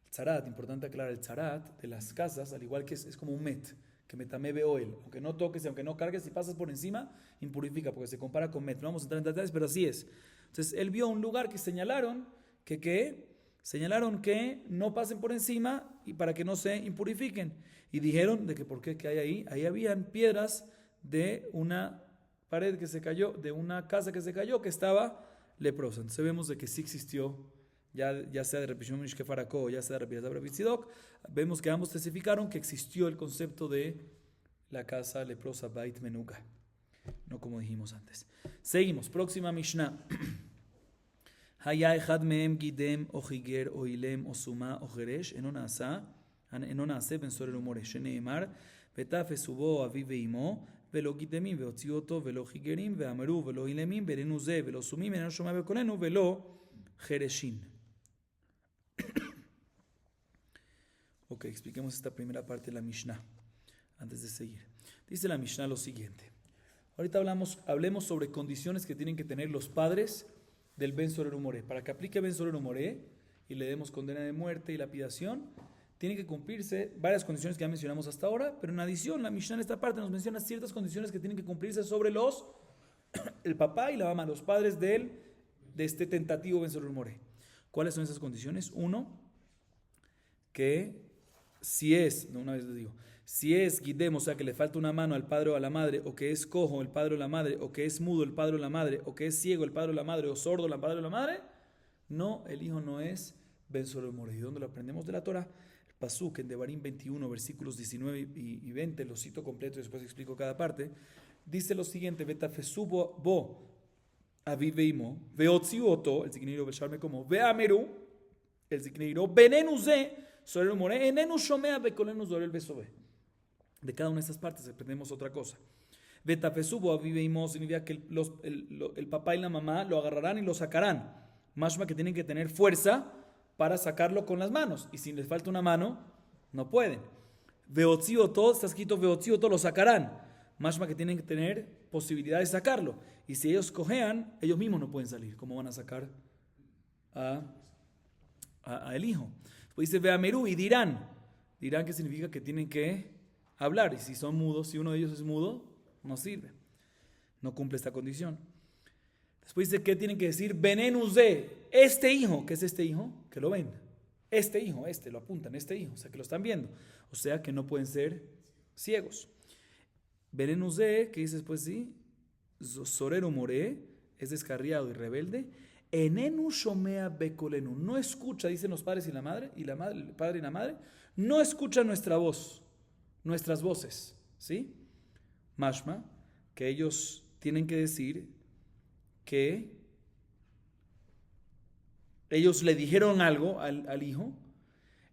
El tzarat, importante aclarar, el tzarat de las casas, al igual que es como un met, que metame beoel, aunque no toques, aunque no cargues, si pasas por encima, impurifica, porque se compara con met. No vamos a entrar en detalles, pero así es. Entonces él vio un lugar que señalaron señalaron que no pasen por encima y para que no se impurifiquen. Y dijeron de que por qué que hay ahí. Ahí habían piedras de una pared que se cayó, de una casa que se cayó, que estaba leprosa. Entonces vemos de que sí existió, ya sea de Rabbi Shimon Ish Kefarako, ya sea de Rabbi Elazar Rabbi Tzidok, vemos que ambos testificaron que existió el concepto de la casa leprosa Bait Menuga, no como dijimos antes. Seguimos, próxima Mishnah. היה אחד מהם גידם או חיגר או אילם או סומה או חירש, אינו נעשה בן סורר ומורה, שנאמר, ותפסו בו אביו ואמו, ולא גידמים והוציאו אותו, ולא חיגרים, ואמרו ולא אילמים, ואיננו זה, ולא סומים, אינו שומע בקולנו, ולא חירשים. Ok, expliquemos esta primera parte de la Mishnah, antes de seguir. Dice la Mishnah lo siguiente. Ahorita hablemos sobre condiciones que tienen que tener los padres del Ben Sorer Umoré. Para que aplique Ben Sorer Umoré y le demos condena de muerte y lapidación, tienen que cumplirse varias condiciones que ya mencionamos hasta ahora, pero en adición, la Mishnah en esta parte nos menciona ciertas condiciones que tienen que cumplirse sobre el papá y la mamá, los padres de este tentativo Ben Sorer Umoré. ¿Cuáles son esas condiciones? Uno, que si es guidem, o sea que le falta una mano al padre o a la madre, o que es cojo el padre o la madre, o que es mudo el padre o la madre, o que es ciego el padre o la madre, o sordo el padre o la madre, no, el hijo no es Ben Sorer Umoré. ¿Y dónde lo aprendemos? De la Torah. El pasuk en Devarim 21, versículos 19 y 20, lo cito completo y después explico cada parte, dice lo siguiente: Betafesu bo aviv veimo, veotziu oto, el signeiro besharme como, veameru, el signeiro, benenu ze, Sorer Umoré, enenu shomea bekolenu zorel besobe. De cada una de estas partes aprendemos otra cosa. Betafesubo aviveimo significa que el papá y la mamá lo agarrarán y lo sacarán. Mashma que tienen que tener fuerza para sacarlo con las manos. Y si les falta una mano, no pueden. Veotzioto, está escrito veotzioto, lo sacarán. Mashma que tienen que tener posibilidad de sacarlo. Y si ellos cojean, ellos mismos no pueden salir. ¿Cómo van a sacar a el hijo? Pues dice veamerú y dirán. Dirán que significa que tienen que hablar, y si son mudos, si uno de ellos es mudo, no sirve, no cumple esta condición. Después dice que tienen que decir benenus de este hijo. ¿Qué es este hijo? Que lo ven. Este hijo, lo apuntan, este hijo, o sea que lo están viendo, o sea que no pueden ser ciegos. Benenus de, ¿qué dice después? Sí, Sorer Umoré es descarriado y rebelde. Enenu shomea bekolenu, no escucha, dicen los padres y la madre, el padre y la madre, no escucha nuestra voz, nuestras voces, ¿sí? Mashma, que ellos tienen que decir que ellos le dijeron algo al hijo,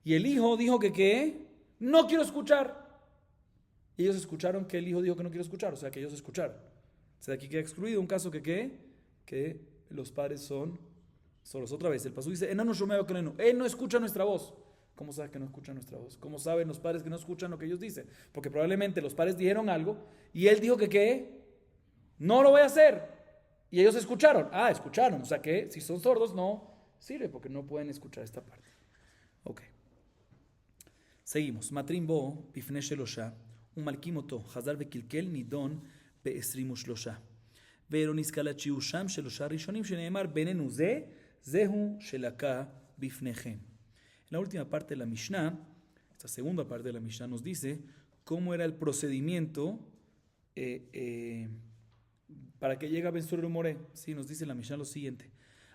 y el hijo dijo que no quiero escuchar. Y ellos escucharon que el hijo dijo que no quiero escuchar, o sea que ellos escucharon. O sea, aquí queda excluido un caso que los padres son solos. Otra vez, el pasú dice, enano shomea bekolenu, él no escucha nuestra voz. ¿Cómo sabe que no escuchan nuestra voz? ¿Cómo saben los padres que no escuchan lo que ellos dicen? Porque probablemente los padres dijeron algo y él dijo que no lo voy a hacer. Y ellos escucharon. Escucharon. O sea que si son sordos no sirve porque no pueden escuchar esta parte. Ok. Seguimos. Matrim bo bifnei shelosha umalkimoto hazar vekilkel nidon be'esrim ushlosha ve'lo nizkal chiusham shelosha rishonim sheneemar benenu ze zehu shelaka bifnechem. En la última parte de la Mishnah, esta segunda parte de la Mishnah nos dice cómo era el procedimiento para que llegue a Ben Sorer Umoré. Sí, nos dice la Mishnah lo siguiente.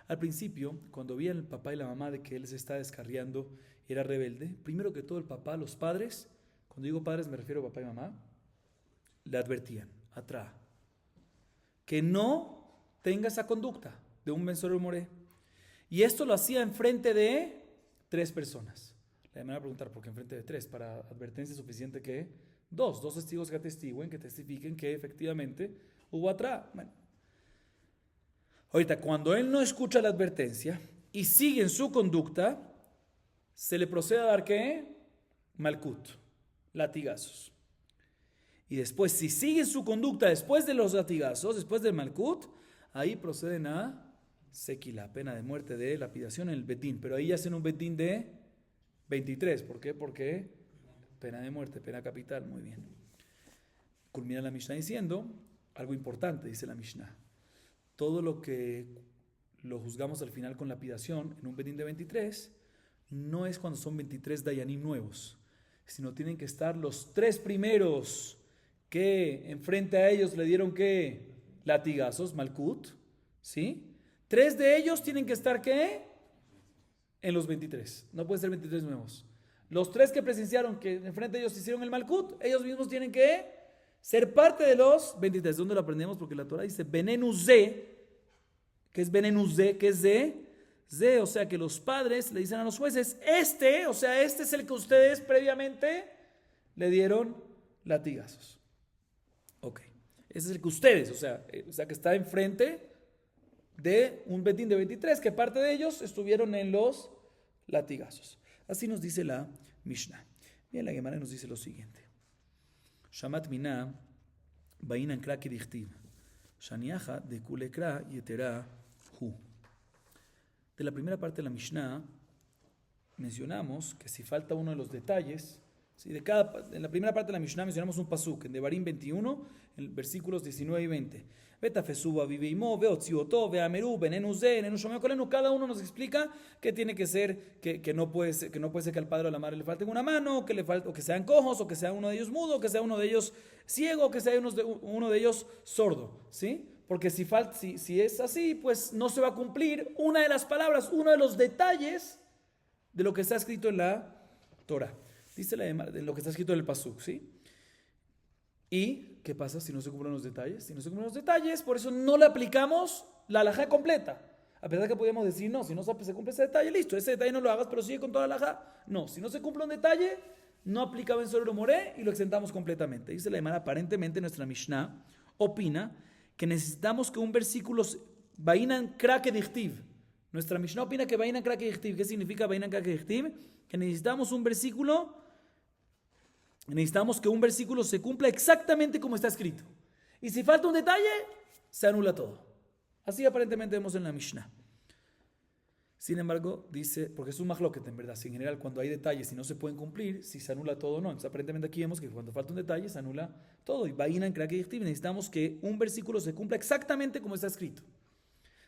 Al principio, cuando veían el papá y la mamá de que él se está descarriando y era rebelde, primero que todo el papá, los padres, cuando digo padres me refiero a papá y mamá, le advertían, atrás, que no tenga esa conducta de un Ben Sorer Umoré. Y esto lo hacía enfrente de 3 personas. Le van a preguntar por qué enfrente de 3, para advertencia suficiente que 2 testigos que atestiguen, que testifiquen que efectivamente hubo atrás. Bueno, Ahorita, cuando él no escucha la advertencia y sigue en su conducta, se le procede a dar ¿qué? Malkut, latigazos. Y después, si sigue en su conducta después de los latigazos, después del Malkut, ahí proceden a Sequila, pena de muerte de lapidación en el Betín. Pero ahí hacen un Betín de 23. ¿Por qué? Porque pena de muerte, pena capital. Muy bien. Culmina la Mishnah diciendo algo importante, dice la Mishnah. Todo lo que lo juzgamos al final con lapidación en un Betín de 23, no es cuando son 23 Dayanim nuevos, sino tienen que estar los 3 primeros que enfrente a ellos le dieron ¿qué? Latigazos, Malkut, ¿sí? 3 de ellos tienen que estar ¿qué? En los 23, no pueden ser 23 nuevos. Los 3 que presenciaron que enfrente de ellos hicieron el Malkut, ellos mismos tienen que ser parte de los 23. ¿Dónde lo aprendemos? Porque la Torah dice Benenuzé, que es Benenuzé, que es Ze, o sea que los padres le dicen a los jueces, este es el que ustedes previamente le dieron latigazos. Ok, ese es el que ustedes, o sea que está enfrente de un Betín de 23, que parte de ellos estuvieron en los latigazos. Así nos dice la Mishnah. Bien, la Gemara nos dice lo siguiente. Shamat Minah, Bainan Kraki Dichtiv, Shaniaja de Kulekra Yetera Hu. De la primera parte de la Mishnah mencionamos que si falta uno de los detalles, ¿sí? En la primera parte de la Mishnah mencionamos un pasuk en Devarim 21, en versículos 19 y 20. Betafesuba viveimo, veotziotó, veameru, benenuzé, nenushomeokolenu. Cada uno nos explica que tiene que ser, que no puede ser que al padre o a la madre le falte una mano, o que sean cojos, o que sea uno de ellos mudo, o que sea uno de ellos ciego, o que sea uno de ellos sordo, ¿sí? Porque si es así, pues no se va a cumplir una de las palabras, uno de los detalles de lo que está escrito en la Torah. Dice de lo que está escrito en el pasuk, ¿sí? ¿Y qué pasa si no se cumplen los detalles? Si no se cumplen los detalles, por eso no le aplicamos la halajá completa. A pesar que podemos decir, no, si no se cumple ese detalle, listo, ese detalle no lo hagas, pero sigue con toda la halajá. No, si no se cumple un detalle, no aplica Ben Sorero Moré y lo exentamos completamente. Dice la Gemara, aparentemente nuestra Mishnah opina que necesitamos que un versículo Bainan Krake Dichtiv. Nuestra Mishnah opina que Bainan Krake Dichtiv. ¿Qué significa Bainan Krake Dichtiv? Que necesitamos un versículo. Necesitamos que un versículo se cumpla exactamente como está escrito. Y si falta un detalle, se anula todo. Así aparentemente vemos en la Mishnah. Sin embargo, dice, porque es un mahloket en verdad, si en general cuando hay detalles y no se pueden cumplir, si se anula todo o no. Entonces aparentemente aquí vemos que cuando falta un detalle se anula todo. Y Bainan Krake Dichtiv, necesitamos que un versículo se cumpla exactamente como está escrito.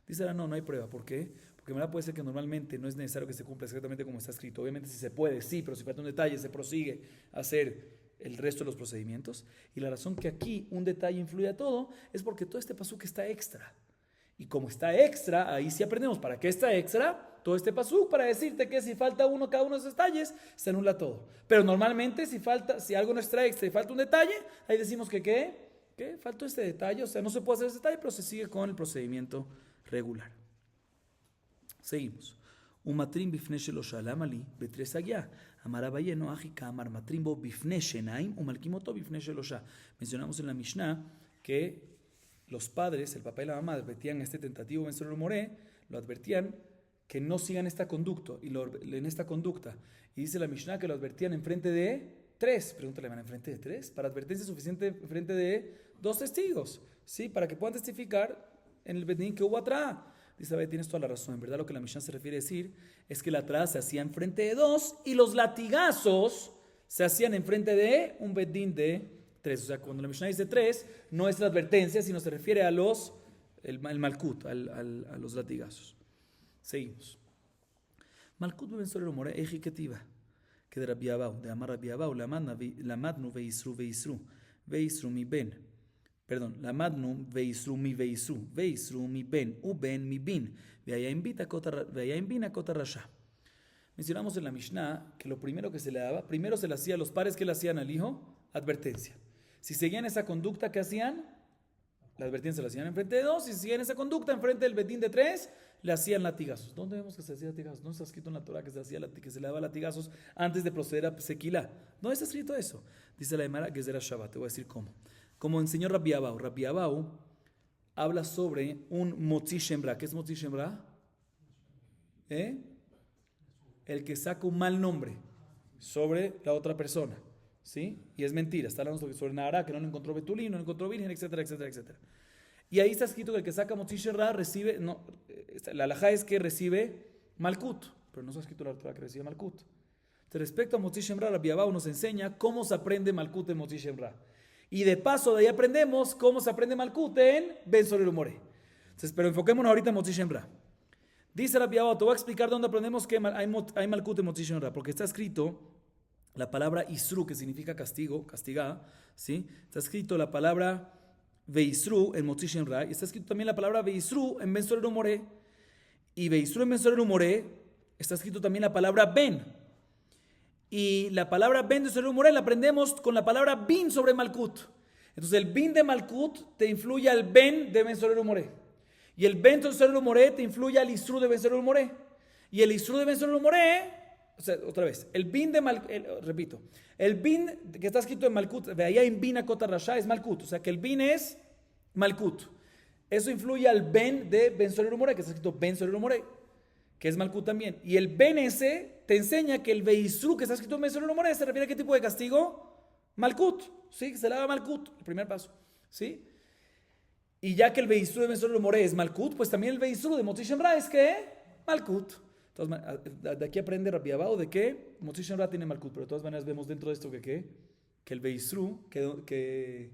Dice, no hay prueba. ¿Por qué? Porque en verdad puede ser que normalmente no es necesario que se cumpla exactamente como está escrito. Obviamente si se puede, sí, pero si falta un detalle se prosigue a hacer el resto de los procedimientos. Y la razón que aquí un detalle influye a todo es porque todo este pasuk está extra. Y como está extra, ahí sí aprendemos para qué está extra todo este pasuk, para decirte que si falta cada uno de esos detalles, se anula todo. Pero normalmente si algo no está extra y falta un detalle, ahí decimos que ¿qué? Faltó este detalle, o sea, no se puede hacer ese detalle, pero se sigue con el procedimiento regular. Seguimos. Umatrim bifne shelo shalam ali betres agya. Amar Abaye no ajika amar matrimbo bifne shenaim umalkimoto bifne shelo shah. Mencionamos en la Mishnah que los padres, el papá y la mamá, advertían este tentativo Ben Sorero Moré, lo advertían que no sigan esta conducta y dice la Mishnah que lo advertían en frente de 3. Pregúntale, ¿van en frente de 3? Para advertencia suficiente en frente de 2 testigos, ¿sí? Para que puedan testificar en el Bedín que hubo atrás. Dice, a ver, tienes toda la razón. En verdad lo que la Mishnah se refiere a decir es que la atrás se hacía en frente de 2 y los latigazos se hacían en frente de un Bedín de 3. O sea, cuando la Mishnah dice 3, no es la advertencia, sino se refiere a el Malkut, a los latigazos. Seguimos. Malkut Ben Sorero Moré eji ketiva, que de Rabbi Abau, de Amar Rabbi Abau, lamadnu veisru mi ben. Perdón, lamadnu veisru mi ben, uben mi bin, veayaim bina kota rasha. Mencionamos en la Mishnah que lo primero que se le daba, primero se le hacía a los padres que le hacían al hijo, advertencia. Si seguían esa conducta, ¿qué hacían? La advertencia la hacían en frente de 2, y si seguían esa conducta en frente del Bedín de 3, le hacían latigazos. ¿Dónde vemos que se hacía latigazos? ¿No está escrito en la Torah que se le daba latigazos antes de proceder a Sequilá? ¿No está escrito eso? Dice la Gemara que es de la Shabbat. Te voy a decir cómo. Como enseñó Rabbi Abau. Rabbi Abau habla sobre un motzi shemra. ¿Qué es motzi shemra? El que saca un mal nombre sobre la otra persona, ¿sí? Y es mentira. Está hablando sobre Nahara, que no lo encontró Betulín, no lo encontró virgen, etcétera, etcétera, etcétera. Y ahí está escrito que el que saca motzi shemra recibe, no, la halajá es que recibe malkut, pero no está escrito la Torah que recibe malkut. Entonces, respecto a motzi shemra, Rabbi Abau nos enseña cómo se aprende malkut en motzi shemra. Y de paso de ahí aprendemos cómo se aprende malkut en Ben Soler Umore. Entonces, pero enfoquémonos ahorita en motzi shemra. Dice Rabbi Abba, te voy a explicar dónde aprendemos que hay malkut en motzi shemra, porque está escrito la palabra isru, que significa castigo, castigada, ¿sí? Está escrito la palabra veisru en motzi shemra, y está escrito también la palabra veisru en Ben Soler Umore, y veisru en Ben Soler Umore está escrito también la palabra ben. Y la palabra ben de Soler Umore la aprendemos con la palabra bin sobre malkut. Entonces el bin de malkut te influye al ben de Ben Soler Umore. Y el ben de Soler Umore te influye al isru de Ben Soler Umore. Y el isru de Ben Soler Umore, o sea, otra vez, el bin de repito, el bin que está escrito en malkut, de allá en bin akota rasha es malkut, o sea que el bin es malkut. Eso influye al ben de Ben Soler Umore, que está escrito Ben Soler Umore, que es malkut también. Y el ben ese te enseña que el veisru que está escrito en Ben Soler Umore se refiere a qué tipo de castigo? Malkut, ¿sí? Que se le da malkut, el primer paso, ¿sí? Y ya que el veisru de Ben Soler Umore es malkut, pues también el veisru de motzi shemra es que malkut. Entonces, de aquí aprende Rabbi Abau de que motzi shemra tiene malkut, pero de todas maneras vemos dentro de esto que el veisru que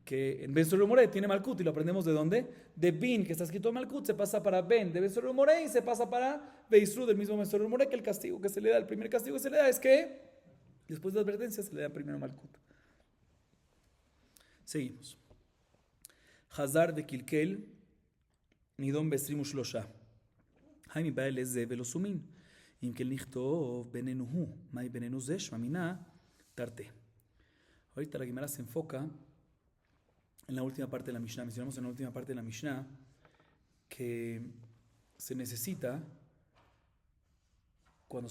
en Ben Soler Umore tiene malkut, y lo aprendemos de dónde? De bin, que está escrito malkut, se pasa para ben de Ben Soler Umore y se pasa para veisru del mismo Ben Soler Umore, que el castigo que se le da, el primer castigo que se le da es que después de la advertencia se le da primero malkut. Seguimos. Hazar de Kilkel, Nidon Besrim Ushlosha. Jaime Bael es de Velosumin. Imkel Nichto Benenuhu. Mai Benenuzesh, Mamina, Tarte. Ahorita la Gemara se enfoca en la última parte de la Mishnah. Mencionamos en la última parte de la Mishnah que se necesita, cuando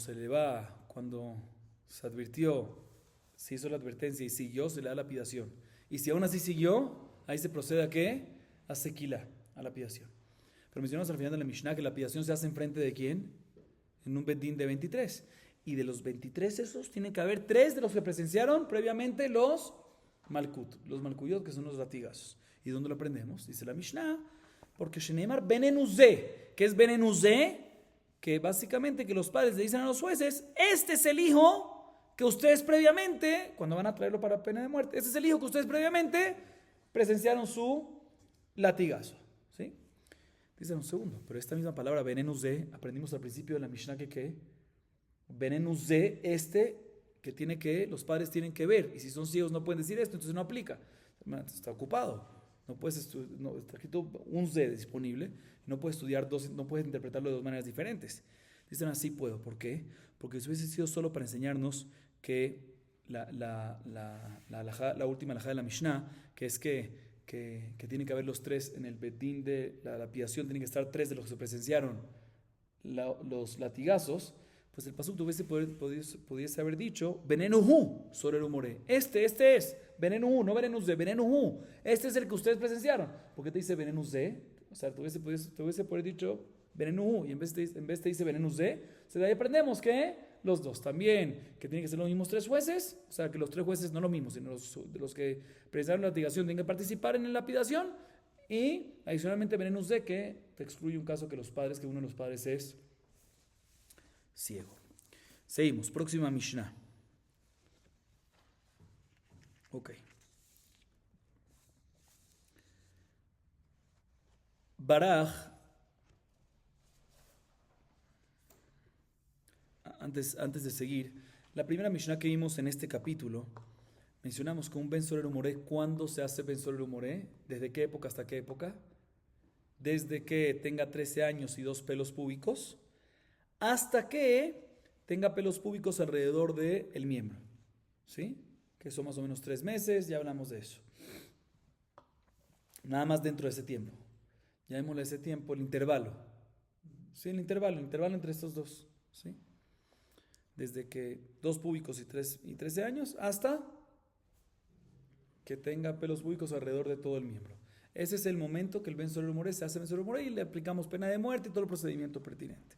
se advirtió, se hizo la advertencia y siguió, se le da la lapidación. Y si aún así siguió, ahí se procede a ¿qué? A sequila, a lapidación. Pero mencionamos al final de la Mishnah que la lapidación se hace en frente de ¿quién? En un bedín de 23. Y de los 23 esos, tienen que haber 3 de los que presenciaron previamente los malkut, los malkuyot, que son los latigazos. ¿Y dónde lo aprendemos? Dice la Mishnah, porque Shenemar benenuzé. ¿Qué es benenuzé? Que básicamente que los padres le dicen a los jueces, este es el hijo que ustedes previamente, cuando van a traerlo para pena de muerte, este es el hijo que ustedes previamente presenciaron su latigazo. ¿Sí? Dicen un segundo, pero esta misma palabra benenuzé, aprendimos al principio de la Mishnah que benenuzé, que tiene que, los padres tienen que ver, y si son ciegos no pueden decir esto, entonces no aplica. Está ocupado, no puedes está escrito un Z disponible, no puedes estudiar no puedes interpretarlo de dos maneras diferentes. Dicen así puedo, ¿por qué? Porque si hubiese sido solo para enseñarnos que la última halajá de la Mishnah, que es que tienen que haber los 3 en el bedín de la lapidación, tienen que estar 3 de los que se presenciaron los latigazos, pues el pasuk pudiese haber dicho Benenuhu sobre el humore. Este es Benenuhu, no Benenuze, Benenuhu. Este es el que ustedes presenciaron. ¿Por qué te dice Benenuze? O sea, te hubiese poder dicho Benenuhu, y en vez te dice Benenuze. De ahí aprendemos que los dos también, que tienen que ser los mismos 3 jueces, o sea, que los 3 jueces no lo mismo, sino los que presenciaron la latigación tienen que participar en la lapidación, y adicionalmente Benenuze, que te excluye un caso que uno de los padres es ciego. Seguimos, próxima Mishnah. Ok. Baraj, antes de seguir, la primera Mishnah que vimos en este capítulo, mencionamos que un Ben Soler Umore, ¿cuándo se hace Ben Soler Umore? ¿Desde qué época hasta qué época? Desde que tenga 13 años y 2 pelos púbicos, hasta que tenga pelos púbicos alrededor del miembro, ¿sí? Que son más o menos 3 meses, ya hablamos de eso. Nada más dentro de ese tiempo. Llamémosle ese tiempo el intervalo. ¿Sí? El intervalo entre estos dos, ¿sí? Desde que 2 púbicos y 13 años hasta que tenga pelos púbicos alrededor de todo el miembro. ese es el momento que el Ben Soler More se hace Ben Soler More y le aplicamos pena de muerte y todo el procedimiento pertinente.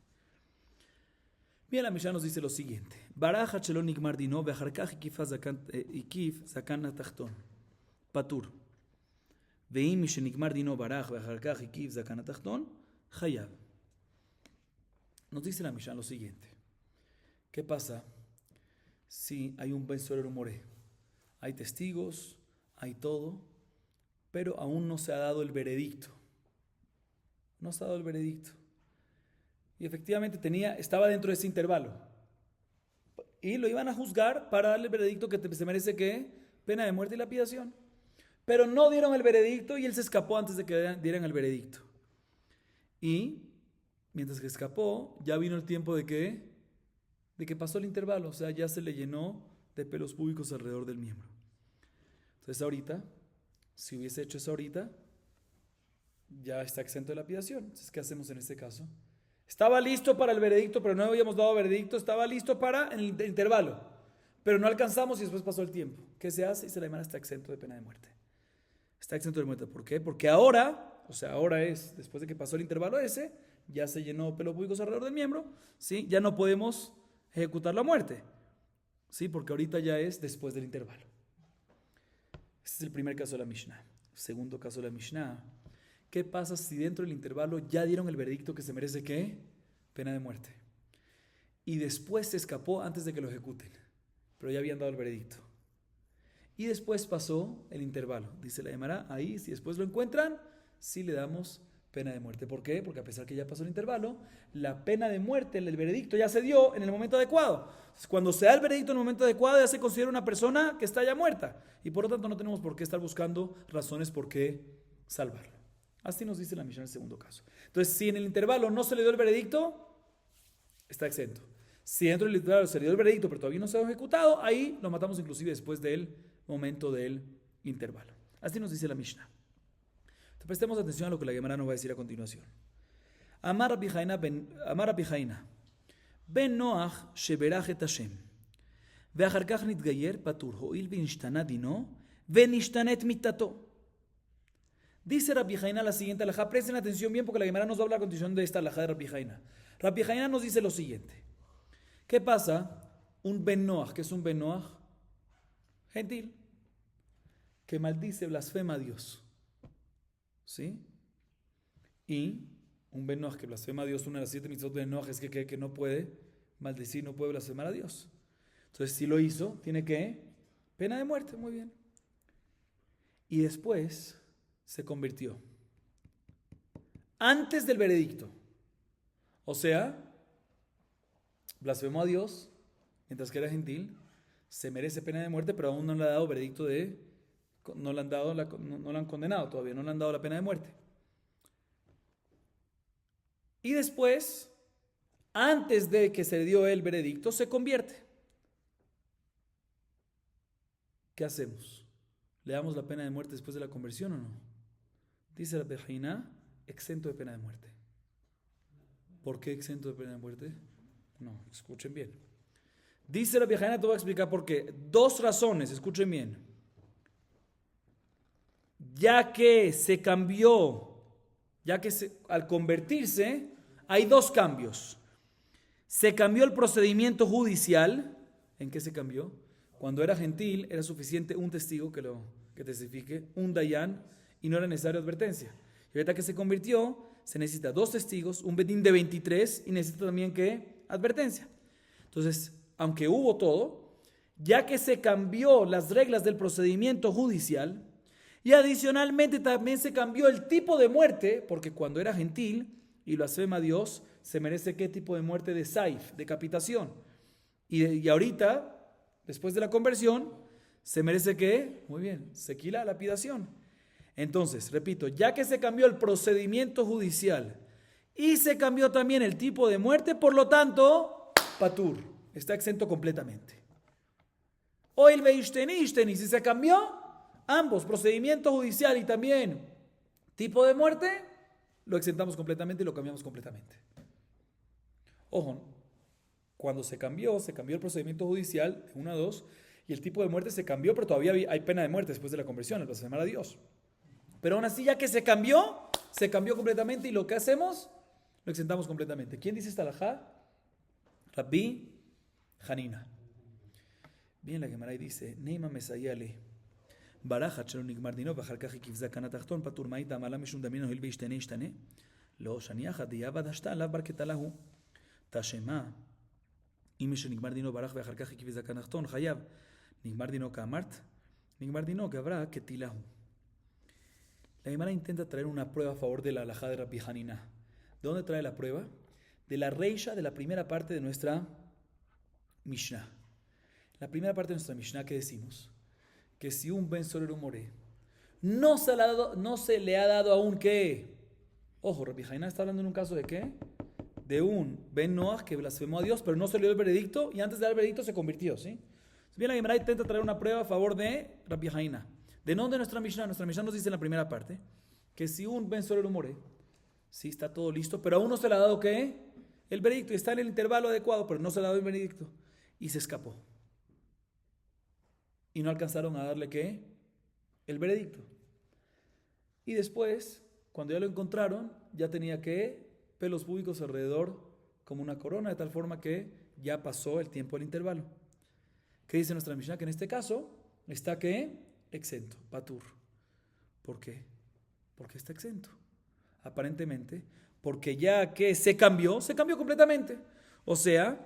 Bien, la Mishnah nos dice lo siguiente. Baraja chelon nigmar dino ve'acharkach ikif zakan atachton. Patur. Ve'im mishenigmar dino baraj ve'acharkach ikif zakan atachton. Hayab. Nos dice la Mishnah lo siguiente. ¿Qué pasa si hay un Ben Soler More? Hay testigos, hay todo, pero aún no se ha dado el veredicto. No se ha dado el veredicto. Y efectivamente estaba dentro de ese intervalo. Y lo iban a juzgar para darle el veredicto que se merece ¿qué? Pena de muerte y lapidación. Pero no dieron el veredicto y él se escapó antes de que dieran el veredicto. Y mientras que escapó, ya vino el tiempo de que pasó el intervalo. O sea, ya se le llenó de pelos públicos alrededor del miembro. Entonces ahorita, si hubiese hecho eso ahorita, ya está exento de lapidación. Entonces, ¿qué hacemos en este caso? Estaba listo para el veredicto, pero no habíamos dado veredicto. Estaba listo para el intervalo, pero no alcanzamos y después pasó el tiempo. ¿Qué se hace? Y se la llama está exento de pena de muerte. Está exento de muerte. ¿Por qué? Porque ahora, después de que pasó el intervalo ese, ya se llenó pelos públicos alrededor del miembro, ¿sí? Ya no podemos ejecutar la muerte, ¿sí? Porque ahorita ya es después del intervalo. Este es el primer caso de la Mishnah. Segundo caso de la Mishnah. ¿Qué pasa si dentro del intervalo ya dieron el veredicto que se merece ¿qué? Pena de muerte? Y después se escapó antes de que lo ejecuten, pero ya habían dado el veredicto. Y después pasó el intervalo. Dice la Gemara, ahí si después lo encuentran, sí le damos pena de muerte. ¿Por qué? Porque a pesar que ya pasó el intervalo, la pena de muerte, el veredicto ya se dio en el momento adecuado. Entonces, cuando se da el veredicto en el momento adecuado, ya se considera una persona que está ya muerta. Y por lo tanto no tenemos por qué estar buscando razones por qué salvarlo. Así nos dice la Mishnah en el segundo caso. Entonces, si en el intervalo no se le dio el veredicto, está exento. Si dentro del intervalo se le dio el veredicto, pero todavía no se ha ejecutado, ahí lo matamos inclusive después del momento del intervalo. Así nos dice la Mishnah. Entonces, prestemos atención a lo que la Gemara nos va a decir a continuación. Amar Rabbi Jaina, Ben Noach sheberach et Hashem, ve'achar kach nitgayer patur, ho'il v'nishtana dino, v'nishtanet mitato. Dice Rabbi Jaina la siguiente alajá. Presten atención bien porque la Gemara nos va a hablar a continuación de esta alajá de Rabbi Jaina. Rabbi Jaina nos dice lo siguiente. ¿Qué pasa? Un Ben Noach, ¿qué es un Ben Noach? Gentil, que maldice, blasfema a Dios. ¿Sí? Y un Ben Noach que blasfema a Dios, una de las 7 mitzvot de Ben Noach es que no puede maldecir, no puede blasfemar a Dios. Entonces, si lo hizo, tiene que pena de muerte, muy bien. Y después se convirtió antes del veredicto. O sea, blasfemó a Dios mientras que era gentil, se merece pena de muerte, pero aún no le ha dado veredicto no le han condenado todavía, no le han dado la pena de muerte. Y después, antes de que se dio el veredicto, se convierte. ¿Qué hacemos? ¿Le damos la pena de muerte después de la conversión o no? Dice la Jaina, exento de pena de muerte. ¿Por qué exento de pena de muerte? No, escuchen bien. Dice la Jaina, te voy a explicar por qué. 2 razones, escuchen bien. Ya que se cambió, al convertirse, hay 2 cambios. Se cambió el procedimiento judicial. ¿En qué se cambió? Cuando era gentil, era suficiente un testigo que testifique, un dayán, y no era necesaria advertencia. Y ahorita que se convirtió, se necesita 2 testigos, un bedín de 23 y necesita también ¿qué? Advertencia. Entonces, aunque hubo todo, ya que se cambió las reglas del procedimiento judicial y adicionalmente también se cambió el tipo de muerte, porque cuando era gentil y blasfema a Dios, se merece ¿qué tipo de muerte? De saif, decapitación. Y ahorita, después de la conversión, se merece ¿qué? Muy bien, sequila, lapidación. Entonces, repito, ya que se cambió el procedimiento judicial y se cambió también el tipo de muerte, por lo tanto, patur, está exento completamente. O el veishteni, si se cambió ambos, procedimiento judicial y también tipo de muerte, lo exentamos completamente y lo cambiamos completamente. Ojo, cuando se cambió el procedimiento judicial de 1 a 2 y el tipo de muerte se cambió, pero todavía hay pena de muerte después de la conversión, al blasfemar a Dios. Pero aún así, ya que se cambió completamente y lo que hacemos, lo exentamos completamente. ¿Quién dice esta alajá? Rabbi Hanina. Bien, la Gemara dice, Neima mesayale. ברחת שלא נגמר דינו ואחר כך כבזה כאן התחתון פטור מאית עמלה משום דמינו הואיל וישתנה ישתנה לא שניחא דיעבד השתא לאו בר כתלה הוא תשמע אם מי שנגמר דינו ברח ואחר כך כבזה כאן התחתון חייב נגמר דינו כאמרת נגמר דינו גברה כתלה הוא. La Gemara intenta traer una prueba a favor de la halajá de Rabbi Hanina. ¿De dónde trae la prueba? De la reisha de la primera parte de nuestra Mishnah. La primera parte de nuestra Mishnah, ¿qué decimos? Que si un Ben Soler Moré no se le ha dado aún que, ojo, Rabbi Hanina está hablando en un caso de qué, de un Ben Noach que blasfemó a Dios, pero no se le dio el veredicto y antes de dar el veredicto se convirtió, ¿sí? Bien, la Gemara intenta traer una prueba a favor de Rabbi Hanina. ¿De dónde nuestra Mishnah nos dice en la primera parte que si un Ben Soler Moré, sí está todo listo, pero aún no se le ha dado qué, el veredicto y está en el intervalo adecuado, pero no se le ha dado el veredicto y se escapó. Y no alcanzaron a darle ¿qué? El veredicto. Y después, cuando ya lo encontraron, ya tenía ¿qué? Pelos públicos alrededor como una corona, de tal forma que ya pasó el tiempo del intervalo. ¿Qué dice nuestra Mishnah? Que en este caso está ¿qué? Exento, patur. ¿Por qué? Porque está exento. Aparentemente, porque ya que se cambió completamente. O sea,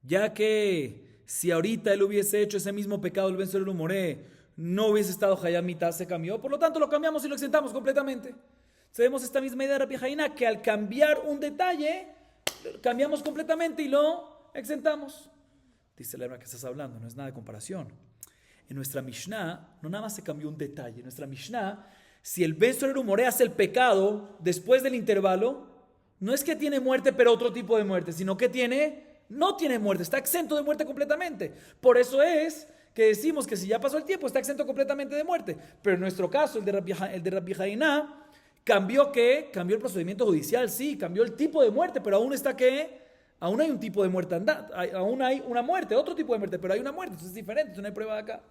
ya que si ahorita él hubiese hecho ese mismo pecado, el Ben Soler Moré, no hubiese estado Hayamita, se cambió. Por lo tanto, lo cambiamos y lo exentamos completamente. Sabemos esta misma idea de Rabbi Hanina, que al cambiar un detalle, cambiamos completamente y lo exentamos. Dice la hebra que estás hablando, no es nada de comparación. En nuestra Mishnah, no nada más se cambió un detalle. En nuestra Mishnah, si el Ben Soler Moré hace el pecado después del intervalo, no es que tiene muerte, pero otro tipo de muerte, sino que no tiene muerte, está exento de muerte completamente. Por eso es que decimos que si ya pasó el tiempo, está exento completamente de muerte. Pero en nuestro caso, el de Rabbi Hanina, cambió el procedimiento judicial, sí, cambió el tipo de muerte, pero aún está aún hay un tipo de muerte andante, aún hay una muerte, otro tipo de muerte, pero hay una muerte, entonces es diferente, entonces no hay prueba de acá.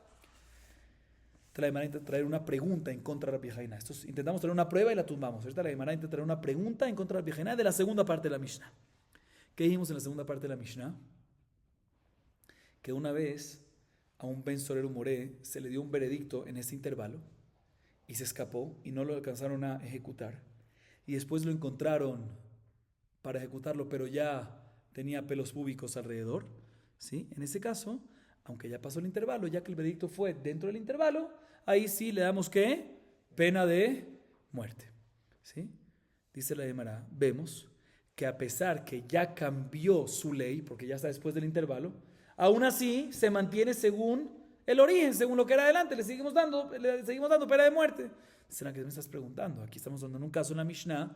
La Gemara intenta traer una pregunta en contra de Rabbi Hanina. Intentamos traer una prueba y la tumbamos. Ahorita la Gemara intenta traer una pregunta en contra de Rabbi Hanina de la segunda parte de la Mishnah. ¿Qué dijimos en la segunda parte de la Mishnah? Que una vez a un Ben Soler Moré se le dio un veredicto en ese intervalo y se escapó y no lo alcanzaron a ejecutar. Y después lo encontraron para ejecutarlo, pero ya tenía pelos públicos alrededor. ¿Sí? En ese caso, aunque ya pasó el intervalo, ya que el veredicto fue dentro del intervalo, ahí sí le damos ¿qué? Pena de muerte. ¿Sí? Dice la Gemara, vemos que a pesar que ya cambió su ley, porque ya está después del intervalo, aún así se mantiene según el origen, según lo que era adelante, le seguimos dando pena de muerte. ¿Será que me estás preguntando? Aquí estamos dando un caso en la Mishnah.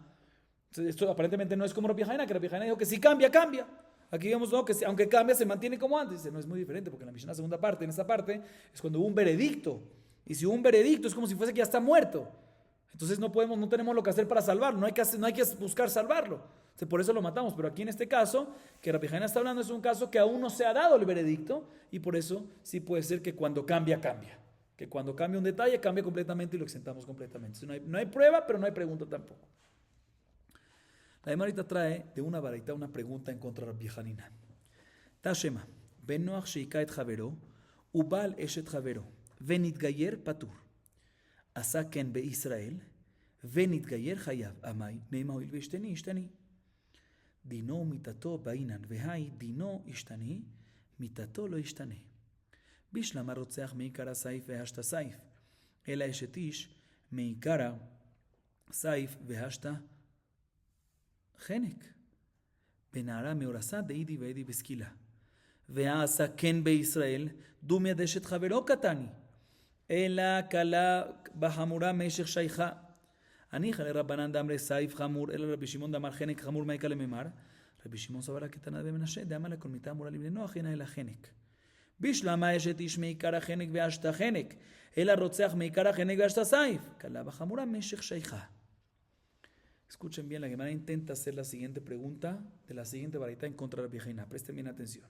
Esto aparentemente no es como Rabbi Hanina, que Rabbi Hanina dijo que si cambia, cambia. Aquí digamos no, que aunque cambia, se mantiene como antes. Dice, no, es muy diferente, porque en la Mishnah segunda parte, en esta parte, es cuando hubo un veredicto. Y si hubo un veredicto, es como si fuese que ya está muerto. Entonces no tenemos lo que hacer para salvarlo, no hay que buscar salvarlo. Por eso lo matamos, pero aquí en este caso, que Rabbi Hanina está hablando, es un caso que aún no se ha dado el veredicto, y por eso sí puede ser que cuando cambia, cambia. Que cuando cambia un detalle, cambia completamente y lo exentamos completamente. Entonces, no hay prueba, pero no hay pregunta tampoco. La Gemara ahorita trae de una baraita una pregunta en contra de Rabbi Hanina. Tashema, Ben Noach sheika et javero, ubal eshet javero, venitgayer patur. Asa ken beIsrael, venitgayer chayav, amai, neima hoil veishteni, ishtani. דינו מיתתו באינן, והי דינו השתנה, מיתתו לא ישתנה. בשלמה רוצח מעיקר הסייף והשתה סייף, אלא אשת איש מעיקר הסייף והשתה חנק. בנערה מאורסה דאידי ואידי בסקילה. והעשה כן בישראל, דום יד אשת חברו קטני, אלא קלה בחמורה משך שייכה. הניחא לרבנן דאמרי סייף חמור, אלא רבי שמעון דאמר חנק חמור מאיקה לממר. רבי שמעון סבר כתנא במנשה, דאמר לכל מיתה אמורה לבני נוח, הנה אלא חנק. בשלמה אשת איש מעיקר החנק והשתה חנק, אלא רוצח מעיקר החנק והשתה סייף, קלה בחמורה משך שייכה. Escuchen bien, la Gemara intenta hacer la siguiente pregunta de la siguiente baraita en contra de Rabbi Hanina. Presten bien atención.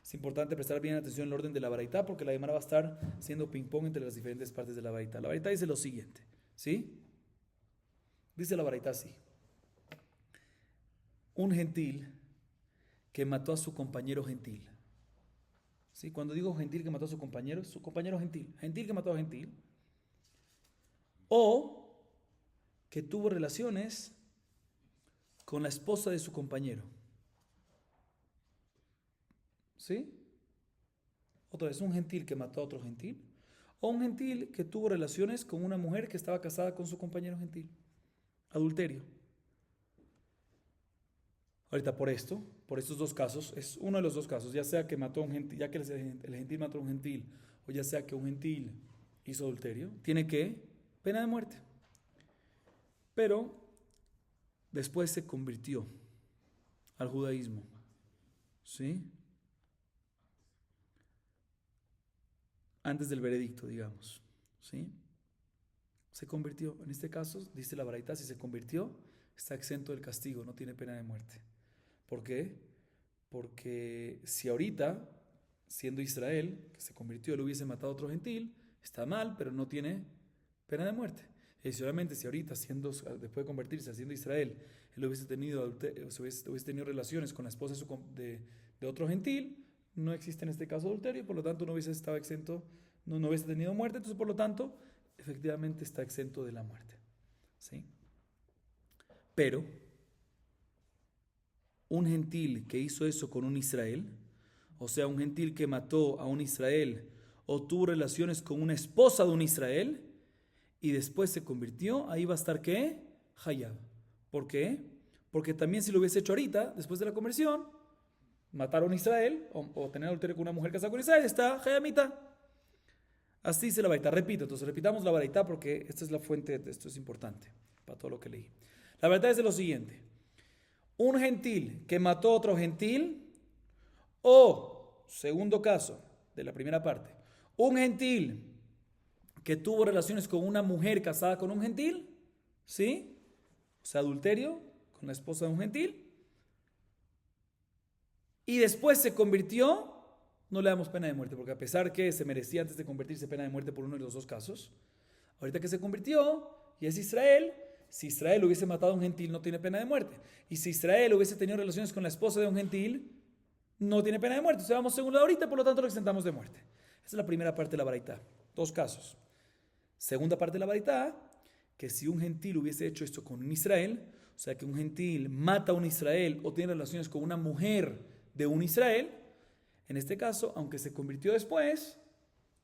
Es importante prestar bien atención en el orden de la baraita porque la Gemara va a estar haciendo ping-pong entre las diferentes partes de la baraita. La baraita dice lo siguiente. ¿Sí? Dice la Baraita así. Un gentil que mató a su compañero gentil. ¿Sí? Cuando digo gentil que mató a su compañero gentil. Gentil que mató a gentil. O que tuvo relaciones con la esposa de su compañero. ¿Sí? Otra vez, un gentil que mató a otro gentil. O un gentil que tuvo relaciones con una mujer que estaba casada con su compañero gentil. Adulterio. Ahorita por estos dos casos, es uno de los dos casos, ya sea que mató a un gentil, ya que el gentil mató a un gentil, o ya sea que un gentil hizo adulterio, tiene que pena de muerte. Pero después se convirtió al judaísmo. ¿Sí? Antes del veredicto, digamos. ¿Sí? Se convirtió. En este caso, dice la Baraita, si se convirtió, está exento del castigo, no tiene pena de muerte. ¿Por qué? Porque si ahorita, siendo Israel, que se convirtió, él hubiese matado a otro gentil, está mal, pero no tiene pena de muerte. Y solamente si ahorita, después de convertirse, siendo Israel, él hubiese tenido relaciones con la esposa de otro gentil, no existe en este caso adulterio, por lo tanto no hubiese estado exento, no hubiese tenido muerte, entonces por lo tanto, efectivamente está exento de la muerte. ¿Sí? Pero un gentil que hizo eso con un Israel, o sea, un gentil que mató a un Israel o tuvo relaciones con una esposa de un Israel y después se convirtió, ahí va a estar ¿qué? Hayab. ¿Por qué? Porque también si lo hubiese hecho ahorita, después de la conversión, matar a un Israel o tener adulterio con una mujer casada con Israel, está Hayamita. Así dice la Baraita. Repito, entonces repitamos la Baraita porque esta es la fuente, esto es importante para todo lo que leí. La Baraita es de lo siguiente. Un gentil que mató a otro gentil, o, segundo caso de la primera parte, un gentil que tuvo relaciones con una mujer casada con un gentil, ¿sí? O sea, adulterio con la esposa de un gentil, y después se convirtió, no le damos pena de muerte, porque a pesar que se merecía antes de convertirse pena de muerte por uno de los dos casos, ahorita que se convirtió y es Israel, si Israel hubiese matado a un gentil, no tiene pena de muerte. Y si Israel hubiese tenido relaciones con la esposa de un gentil, no tiene pena de muerte. O sea, vamos según la ahorita, por lo tanto lo exentamos de muerte. Esa es la primera parte de la Baraita. Dos casos. Segunda parte de la Baraita, que si un gentil hubiese hecho esto con un Israel, o sea, que un gentil mata a un Israel o tiene relaciones con una mujer de un Israel, en este caso, aunque se convirtió después,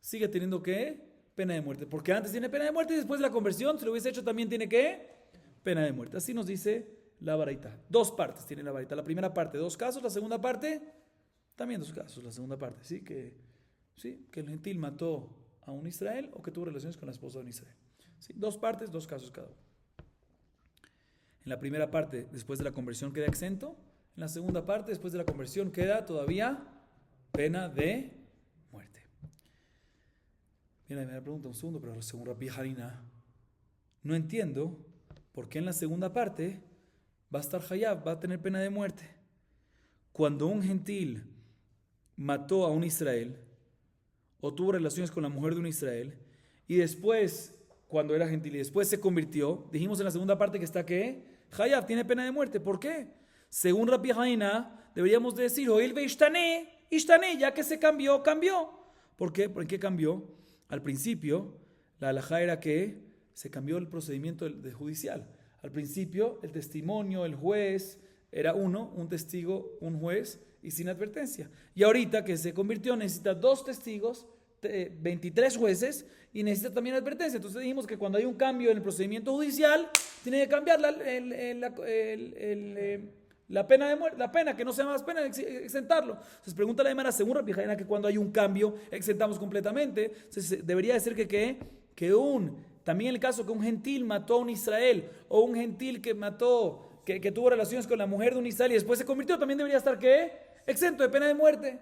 sigue teniendo que pena de muerte. Porque antes tiene pena de muerte y después de la conversión, si lo hubiese hecho también tiene que pena de muerte. Así nos dice la Baraita. Dos partes tiene la Baraita. La primera parte, dos casos. La segunda parte, también dos casos. La segunda parte, ¿sí? Que el gentil mató a un Israel o que tuvo relaciones con la esposa de un Israel. ¿Sí? Dos partes, dos casos cada uno. En la primera parte, después de la conversión, queda exento. En la segunda parte, después de la conversión, queda todavía pena de muerte. Mira, me pregunta un segundo, pero según Rabbi Hanina, no entiendo por qué en la segunda parte va a estar Hayab, va a tener pena de muerte. Cuando un gentil mató a un Israel o tuvo relaciones con la mujer de un Israel y después, cuando era gentil y después se convirtió, dijimos en la segunda parte que está que Hayab tiene pena de muerte. ¿Por qué? Según Rabbi Hanina, deberíamos decir, Oil ve Ishtane, ya que se cambió. ¿Por qué? ¿Por qué cambió? Al principio, la halajá era que se cambió el procedimiento judicial. Al principio, el testimonio, el juez, era un testigo, un juez, y sin advertencia. Y ahorita que se convirtió, necesita 2 testigos, 23 jueces, y necesita también advertencia. Entonces dijimos que cuando hay un cambio en el procedimiento judicial, tiene que cambiar la pena de muerte, la pena, que no sea más pena, exentarlo. Entonces pregunta la Gemara, según Rabbi Hanina, que cuando hay un cambio, exentamos completamente. Entonces debería decir también en el caso que un gentil mató a un Israel, o un gentil que mató, que tuvo relaciones con la mujer de un Israel y después se convirtió, también debería estar exento de pena de muerte.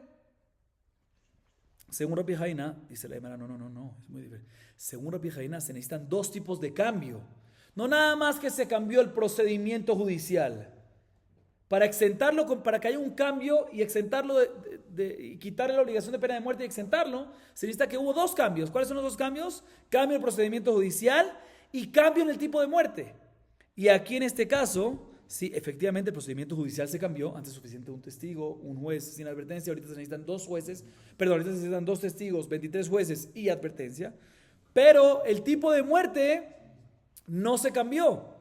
Según Rabbi Hanina, dice la Gemara, no, es muy diferente. Según Rabbi Hanina se necesitan 2 tipos de cambio. No nada más que se cambió el procedimiento judicial. Para exentarlo, para que haya un cambio y exentarlo y quitarle la obligación de pena de muerte y exentarlo, se necesita que hubo 2 cambios. ¿Cuáles son los 2 cambios? Cambio del procedimiento judicial y cambio en el tipo de muerte. Y aquí en este caso, sí, efectivamente el procedimiento judicial se cambió. Antes suficiente un testigo, un juez sin advertencia. Ahorita se necesitan 2 jueces, perdón, ahorita se necesitan 2 testigos, 23 jueces y advertencia. Pero el tipo de muerte no se cambió.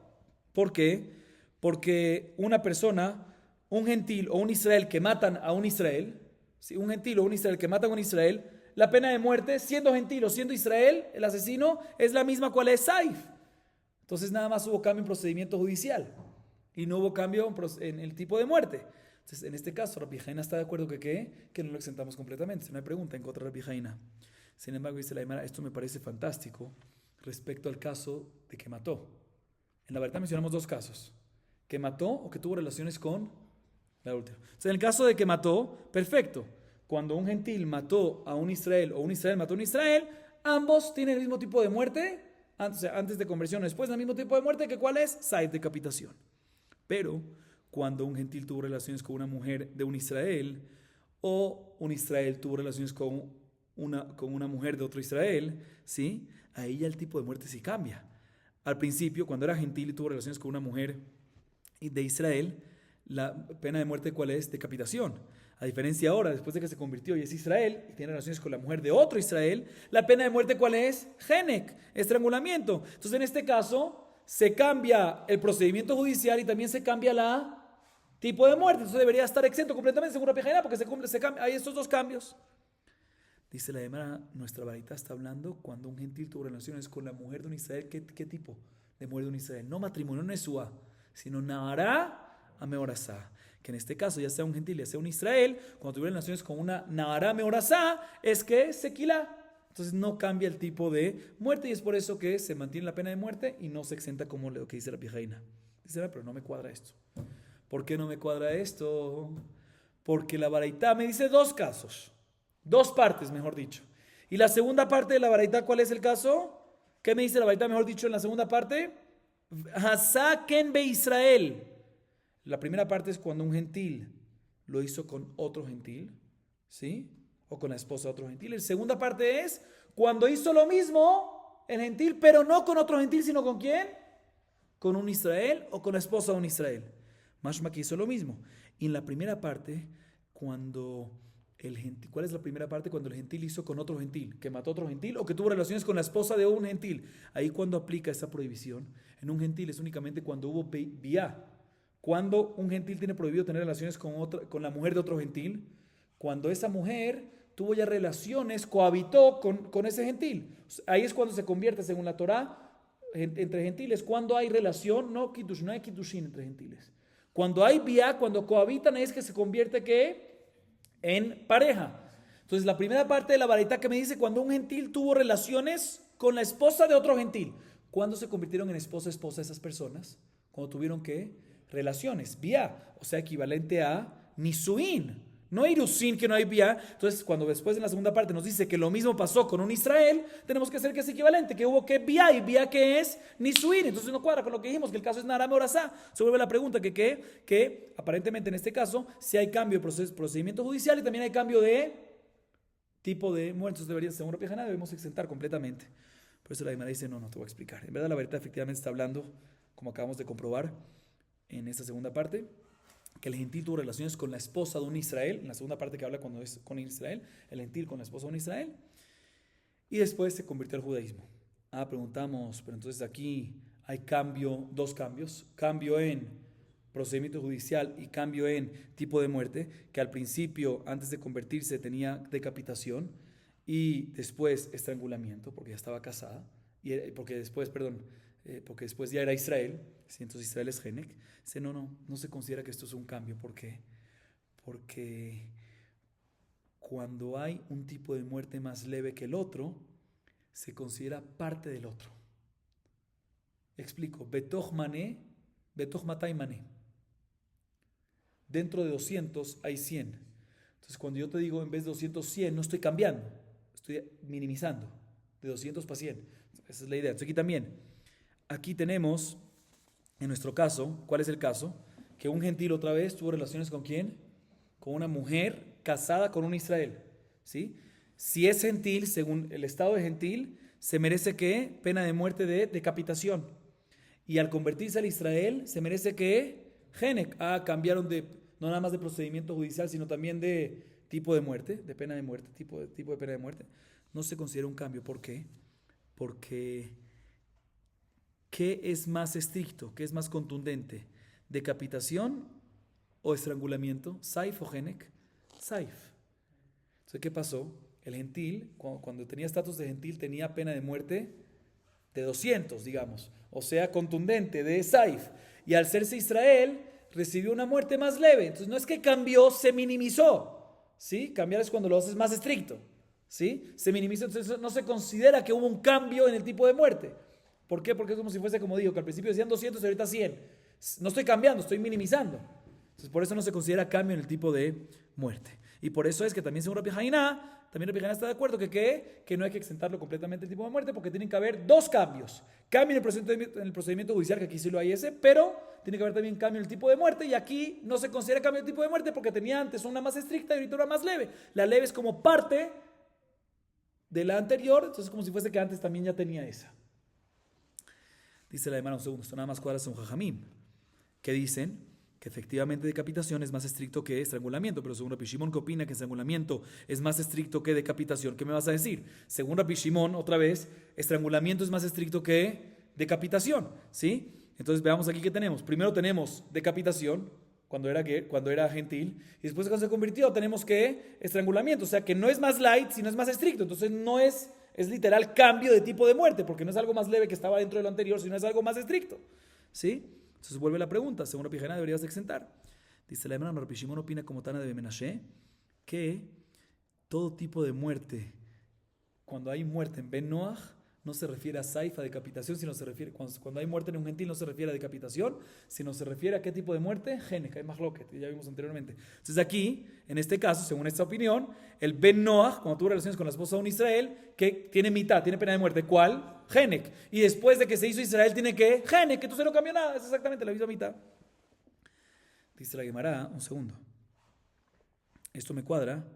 ¿Por qué? Porque una persona, un gentil o un Israel que matan a un Israel, ¿sí? Un gentil o un Israel que matan a un Israel, la pena de muerte, siendo gentil o siendo Israel, el asesino, es la misma cual es Saif. Entonces nada más hubo cambio en procedimiento judicial y no hubo cambio en el tipo de muerte. Entonces en este caso Rabbi Jaina está de acuerdo que no lo exentamos completamente. No hay pregunta en contra de Rabbi Jaina. Sin embargo, dice la Gemara, esto me parece fantástico respecto al caso de que mató. En la verdad mencionamos 2 casos. Que mató o que tuvo relaciones con la última. Entonces, en el caso de que mató, perfecto. Cuando un gentil mató a un Israel o un Israel mató a un Israel, ambos tienen el mismo tipo de muerte, antes de conversión o después, el mismo tipo de muerte, que ¿cuál es? Saif, decapitación. Pero cuando un gentil tuvo relaciones con una mujer de un Israel o un Israel tuvo relaciones con una mujer de otro Israel, ¿sí? Ahí ya el tipo de muerte sí cambia. Al principio, cuando era gentil y tuvo relaciones con una mujer de Israel, la pena de muerte ¿cuál es? Decapitación. A diferencia ahora, después de que se convirtió y es Israel, y tiene relaciones con la mujer de otro Israel, la pena de muerte ¿cuál es? Genek, estrangulamiento. Entonces en este caso se cambia el procedimiento judicial y también se cambia la tipo de muerte. Entonces debería estar exento completamente según Rabbi Jaina porque hay estos 2 cambios. Dice la Gemara, nuestra varita está hablando cuando un gentil tuvo relaciones con la mujer de un Israel. ¿Qué tipo de mujer de un Israel? No matrimonio, no es suá, sino Nahará Ameorazá. Que en este caso, ya sea un gentil, ya sea un Israel, cuando tuvieron relaciones con una Nahará Ameorazá, es que sequila. Entonces no cambia el tipo de muerte y es por eso que se mantiene la pena de muerte y no se exenta como lo que dice la Pijaina. Dice, pero no me cuadra esto. ¿Por qué no me cuadra esto? Porque la Baraitá me dice 2 casos. 2 partes, mejor dicho. Y la segunda parte de la Baraitá, ¿cuál es el caso? ¿Qué me dice la Baraitá, mejor dicho, en la segunda parte? Hasaken be Israel. La primera parte es cuando un gentil lo hizo con otro gentil, ¿sí? O con la esposa de otro gentil. La segunda parte es cuando hizo lo mismo el gentil, pero no con otro gentil, sino ¿con quién? Con un Israel o con la esposa de un Israel. Mashma que hizo lo mismo. Y en la primera parte, cuando el gentil, ¿cuál es la primera parte? Cuando el gentil hizo con otro gentil, que mató a otro gentil o que tuvo relaciones con la esposa de un gentil. Ahí cuando aplica esta prohibición, en un gentil es únicamente cuando hubo biá. Cuando un gentil tiene prohibido tener relaciones con la mujer de otro gentil, cuando esa mujer tuvo ya relaciones, cohabitó con ese gentil. Ahí es cuando se convierte, según la Torá, entre gentiles. Cuando hay relación, no hay kiddushin entre gentiles. Cuando hay biá, cuando cohabitan, es que se convierte ¿qué? En pareja. Entonces la primera parte de la baraita que me dice cuando un gentil tuvo relaciones con la esposa de otro gentil. ¿Cuándo se convirtieron en esposa esas personas? Cuando tuvieron ¿qué? Relaciones, biá, o sea equivalente a nisuín, no irusin, que no hay biá. Entonces cuando después en la segunda parte nos dice que lo mismo pasó con un Israel, tenemos que hacer que es equivalente, que hubo que biá y biá que es nisuín. Entonces no cuadra con lo que dijimos, que el caso es narame orazá. Se vuelve la pregunta que aparentemente en este caso si hay cambio de procedimiento judicial y también hay cambio de tipo de muertos. Debería, según la Pijana, debemos exentar completamente. Por eso la Gemara dice, no te voy a explicar. En verdad la verdad efectivamente está hablando, como acabamos de comprobar en esta segunda parte, que el gentil tuvo relaciones con la esposa de un Israel, en la segunda parte que habla cuando es con Israel, el gentil con la esposa de un Israel, y después se convirtió al judaísmo. Preguntamos, pero entonces aquí hay dos cambios, cambio en procedimiento judicial y cambio en tipo de muerte, que al principio, antes de convertirse, tenía decapitación y después estrangulamiento, porque ya estaba casada, porque después ya era Israel, ¿sí? Entonces Israel es Genek. Dice, no se considera que esto es un cambio. ¿Por qué? Porque cuando hay un tipo de muerte más leve que el otro, se considera parte del otro. Explico, Betoch mané, Betoch matay mané. Dentro de 200 hay 100. Entonces cuando yo te digo en vez de 200, 100, no estoy cambiando, estoy minimizando, de 200 para 100. Esa es la idea. Entonces aquí tenemos, en nuestro caso, ¿cuál es el caso? Que un gentil otra vez tuvo relaciones ¿con quién? Con una mujer casada con un Israel, ¿sí? Si es gentil, según el estado de gentil, se merece ¿qué? Pena de muerte de decapitación. Y al convertirse al Israel, se merece ¿qué? Genek. Cambiaron no nada más de procedimiento judicial, sino también de tipo de muerte, de pena de muerte, tipo de pena de muerte. No se considera un cambio. ¿Por qué? Porque ¿qué es más estricto? ¿Qué es más contundente? ¿Decapitación o estrangulamiento? ¿Saif o Genek? Saif. Entonces, ¿qué pasó? El gentil, cuando tenía estatus de gentil, tenía pena de muerte de 200, digamos. O sea, contundente, de Saif. Y al serse Israel, recibió una muerte más leve. Entonces, no es que cambió, se minimizó. ¿Sí? Cambiar es cuando lo haces más estricto. ¿Sí? Se minimiza, entonces no se considera que hubo un cambio en el tipo de muerte. ¿Por qué? Porque es como si fuese, como digo, que al principio decían 200 y ahorita 100. No estoy cambiando, estoy minimizando. Entonces, por eso no se considera cambio en el tipo de muerte. Y por eso es que también según Rabbi Haina, también Rabbi Haina está de acuerdo que no hay que exentarlo completamente el tipo de muerte porque tienen que haber dos cambios. Cambio en el procedimiento judicial, que aquí sí lo hay ese, pero tiene que haber también cambio en el tipo de muerte y aquí no se considera cambio en el tipo de muerte porque tenía antes una más estricta y ahorita una más leve. La leve es como parte de la anterior, entonces es como si fuese que antes también ya tenía esa. Dice la hermana, un segundo, esto nada más cuadra son jajamim, que dicen que efectivamente decapitación es más estricto que estrangulamiento, pero según Rabbi Shimon, que opina que estrangulamiento es más estricto que decapitación, ¿qué me vas a decir? Según Rabbi Shimon, otra vez, estrangulamiento es más estricto que decapitación, ¿sí? Entonces veamos aquí qué tenemos. Primero tenemos decapitación, cuando era gentil, y después cuando se convirtió tenemos que estrangulamiento, o sea que no es más light, sino es más estricto, entonces no es literal cambio de tipo de muerte, porque no es algo más leve que estaba dentro de lo anterior, sino es algo más estricto, ¿sí? Entonces vuelve la pregunta, según Rabbi Haina deberías exentar. Dice la hermana, Rabbi Shimon opina como Tana de Menashe, que todo tipo de muerte, cuando hay muerte en Ben Noach, no se refiere a Saifa, decapitación, sino se refiere, cuando hay muerte en un gentil no se refiere a decapitación, sino se refiere a qué tipo de muerte, Genek, hay más loquet, ya vimos anteriormente. Entonces aquí, en este caso, según esta opinión, el Ben Noach, cuando tuvo relaciones con la esposa de un Israel, que tiene mitad, tiene pena de muerte, ¿cuál? Genek. Y después de que se hizo Israel tiene que Genek, entonces no cambió nada, es exactamente la misma mitad. Dice la Gemara, un segundo. Esto me cuadra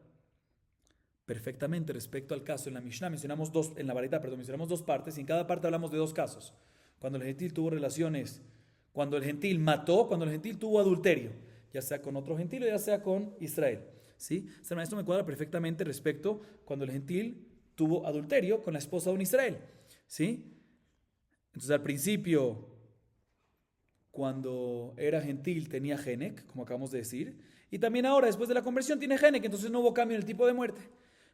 perfectamente respecto al caso. En la Mishnah mencionamos mencionamos dos partes y en cada parte hablamos de dos casos. Cuando el gentil tuvo relaciones, cuando el gentil mató, cuando el gentil tuvo adulterio, ya sea con otro gentil o ya sea con Israel. ¿Sí? Esto me cuadra perfectamente respecto cuando el gentil tuvo adulterio con la esposa de un Israel. ¿Sí? Entonces al principio, cuando era gentil tenía Genek, como acabamos de decir, y también ahora, después de la conversión, tiene Genek, entonces no hubo cambio en el tipo de muerte.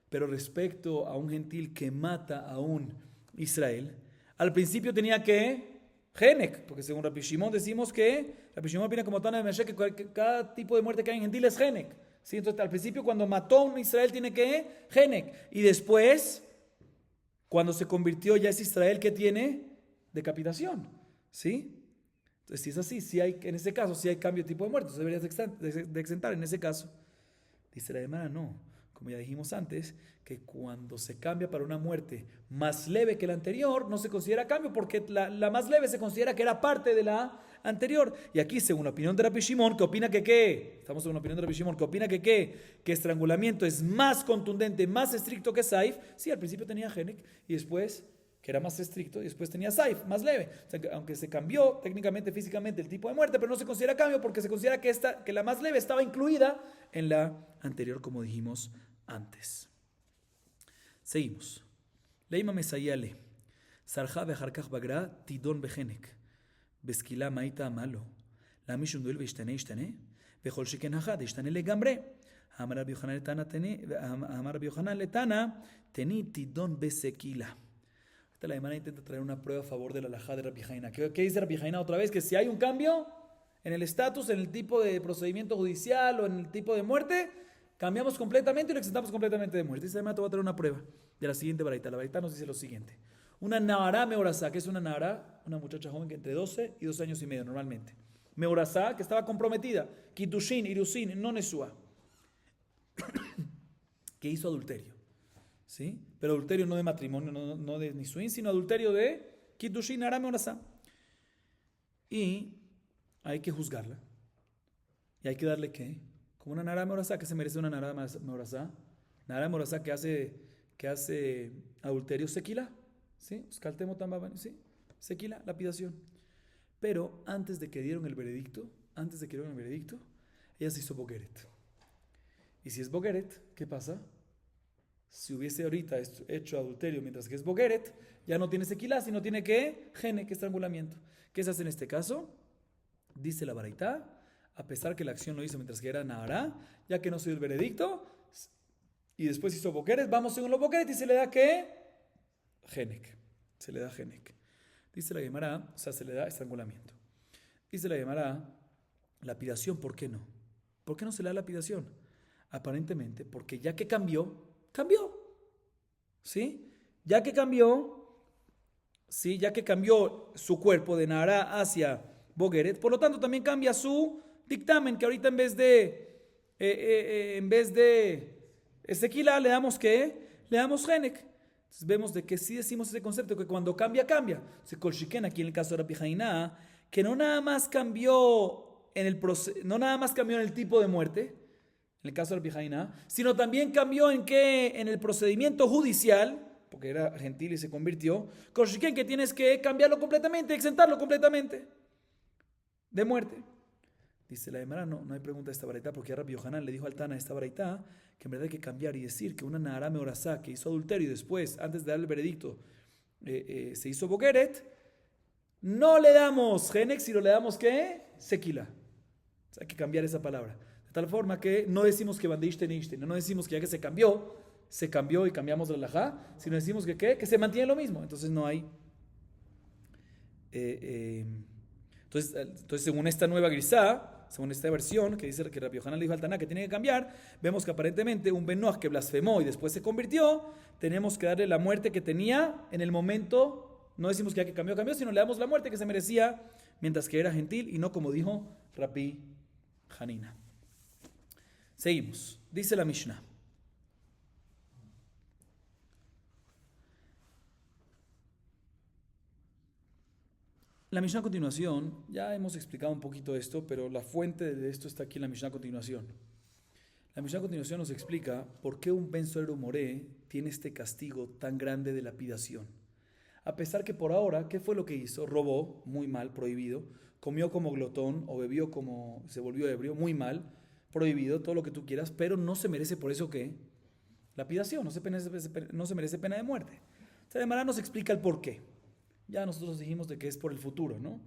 Pero respecto a un gentil que mata a un Israel, al principio tenía que Genek, porque según Rabbi Shimon decimos que Rabbi Shimon opina como Tana de Meshe que cada tipo de muerte que hay en gentil es Genek. ¿Sí? Entonces al principio cuando mató a un Israel tiene que Genek, y después cuando se convirtió ya es Israel que tiene decapitación. ¿Sí? Entonces si es así, en ese caso sí hay cambio de tipo de muerte, entonces deberías de exentar en ese caso. Dice la hermana, no. Como ya dijimos antes, que cuando se cambia para una muerte más leve que la anterior, no se considera cambio porque la más leve se considera que era parte de la anterior. Y aquí, según la opinión de Rabbi Shimon, que opina que ¿qué? Estamos según la opinión de Rabbi Shimon, que opina que ¿qué? Que estrangulamiento es más contundente, más estricto que Saif. Sí, al principio tenía Genek y después, que era más estricto, y después tenía Saif, más leve. O sea, aunque se cambió técnicamente, físicamente el tipo de muerte, pero no se considera cambio porque se considera que la más leve estaba incluida en la anterior, como dijimos antes. Seguimos. Leima mesayale. Sarja bejarkaj bagra tidon bejenek. Beskila maita amalo. La mishun duel beishtane ishtane. Bechol shiken hajad ishtane legambre. Amar Rabbi Yohanan letana teni tidon besekila. La hermana intenta traer una prueba a favor de la halajá de Rabbi Haina. ¿Qué dice Rabbi Haina otra vez? Que si hay un cambio en el estatus, en el tipo de procedimiento judicial o en el tipo de muerte, cambiamos completamente y lo exentamos completamente de muerte. Dice, hermana, te voy a traer una prueba de la siguiente baraita. La baraita nos dice lo siguiente. Una nahará meorazá, que es una nahará, una muchacha joven que entre 12 y 2 años y medio normalmente. Meorazá, que estaba comprometida. Kitushin, irusin, no nesua. Que hizo adulterio. ¿Sí? Pero adulterio no de matrimonio, no de nisuin, sino adulterio de kitushin, nahará meorazá. Y hay que juzgarla. Y hay que darle ¿qué? Como una nara morazá, que se merece una nara morazá. Nara morazá que hace adulterio sequila. ¿Sí? ¿Sí? Sequila, lapidación. Pero antes de que dieron el veredicto, ella se hizo Bogeret. Y si es Bogeret, ¿qué pasa? Si hubiese ahorita hecho adulterio mientras que es Bogeret, ya no tiene sequilá, sino tiene que gene, que estrangulamiento. ¿Qué se hace en este caso? Dice la baraitá, a pesar que la acción lo hizo mientras que era Nahará, ya que no se dio el veredicto, y después hizo Bogeret, vamos según los Bogeret y se le da ¿qué? Genek. Se le da Genek. Dice la Gemara, o sea, se le da estrangulamiento. Dice la Gemara, lapidación, ¿por qué no? ¿Por qué no se le da lapidación? Aparentemente, porque ya que cambió, ¿sí? Ya que cambió, ¿sí? Ya que cambió su cuerpo de Nahará hacia Bogeret, por lo tanto también cambia su dictamen, que ahorita en vez de Ezequiel le damos ¿qué? Le damos Genek. Entonces vemos de que sí decimos ese concepto, que cuando cambia. Se colchiquen aquí en el caso de Rabbi Jaina, que no nada más cambió en el tipo de muerte, en el caso de Rabbi Jaina, sino también cambió en el procedimiento judicial, porque era gentil y se convirtió, colchiquen que tienes que cambiarlo completamente, exentarlo completamente de muerte. Dice la Gemara, no hay pregunta de esta baraitá, porque Rabbi Yohanan le dijo al Tana esta baraitá que en verdad hay que cambiar y decir que una Nahara Meorasá que hizo adulterio y después, antes de darle el veredicto, se hizo Bogeret, no le damos Genek, sino le damos ¿qué? Sequila. O sea, hay que cambiar esa palabra. De tal forma que no decimos que Bandeishte Neishte, no decimos que ya que se cambió y cambiamos la halajá, sino decimos que ¿qué? Que se mantiene lo mismo. Entonces no hay... Entonces, según esta nueva grisá, según esta versión que dice que Rabbi Yohanan le dijo al Taná que tiene que cambiar, vemos que aparentemente un Ben Noach que blasfemó y después se convirtió, tenemos que darle la muerte que tenía en el momento. No decimos que ya que cambió, sino le damos la muerte que se merecía mientras que era gentil y no como dijo Rabbi Hanina. Seguimos. Dice la Mishnah. La Mishnah a continuación, ya hemos explicado un poquito esto, pero la fuente de esto está aquí en la Mishnah a continuación. La Mishnah a continuación nos explica por qué un Ben Sorer Moré tiene este castigo tan grande de lapidación. A pesar que por ahora, ¿qué fue lo que hizo? Robó, muy mal, prohibido. Comió como glotón o bebió como se volvió ebrio, muy mal, prohibido, todo lo que tú quieras, pero no se merece por eso ¿qué? Lapidación, no se merece pena de muerte. O sea, de manera nos explica el por qué. Ya nosotros dijimos de que es por el futuro, ¿no?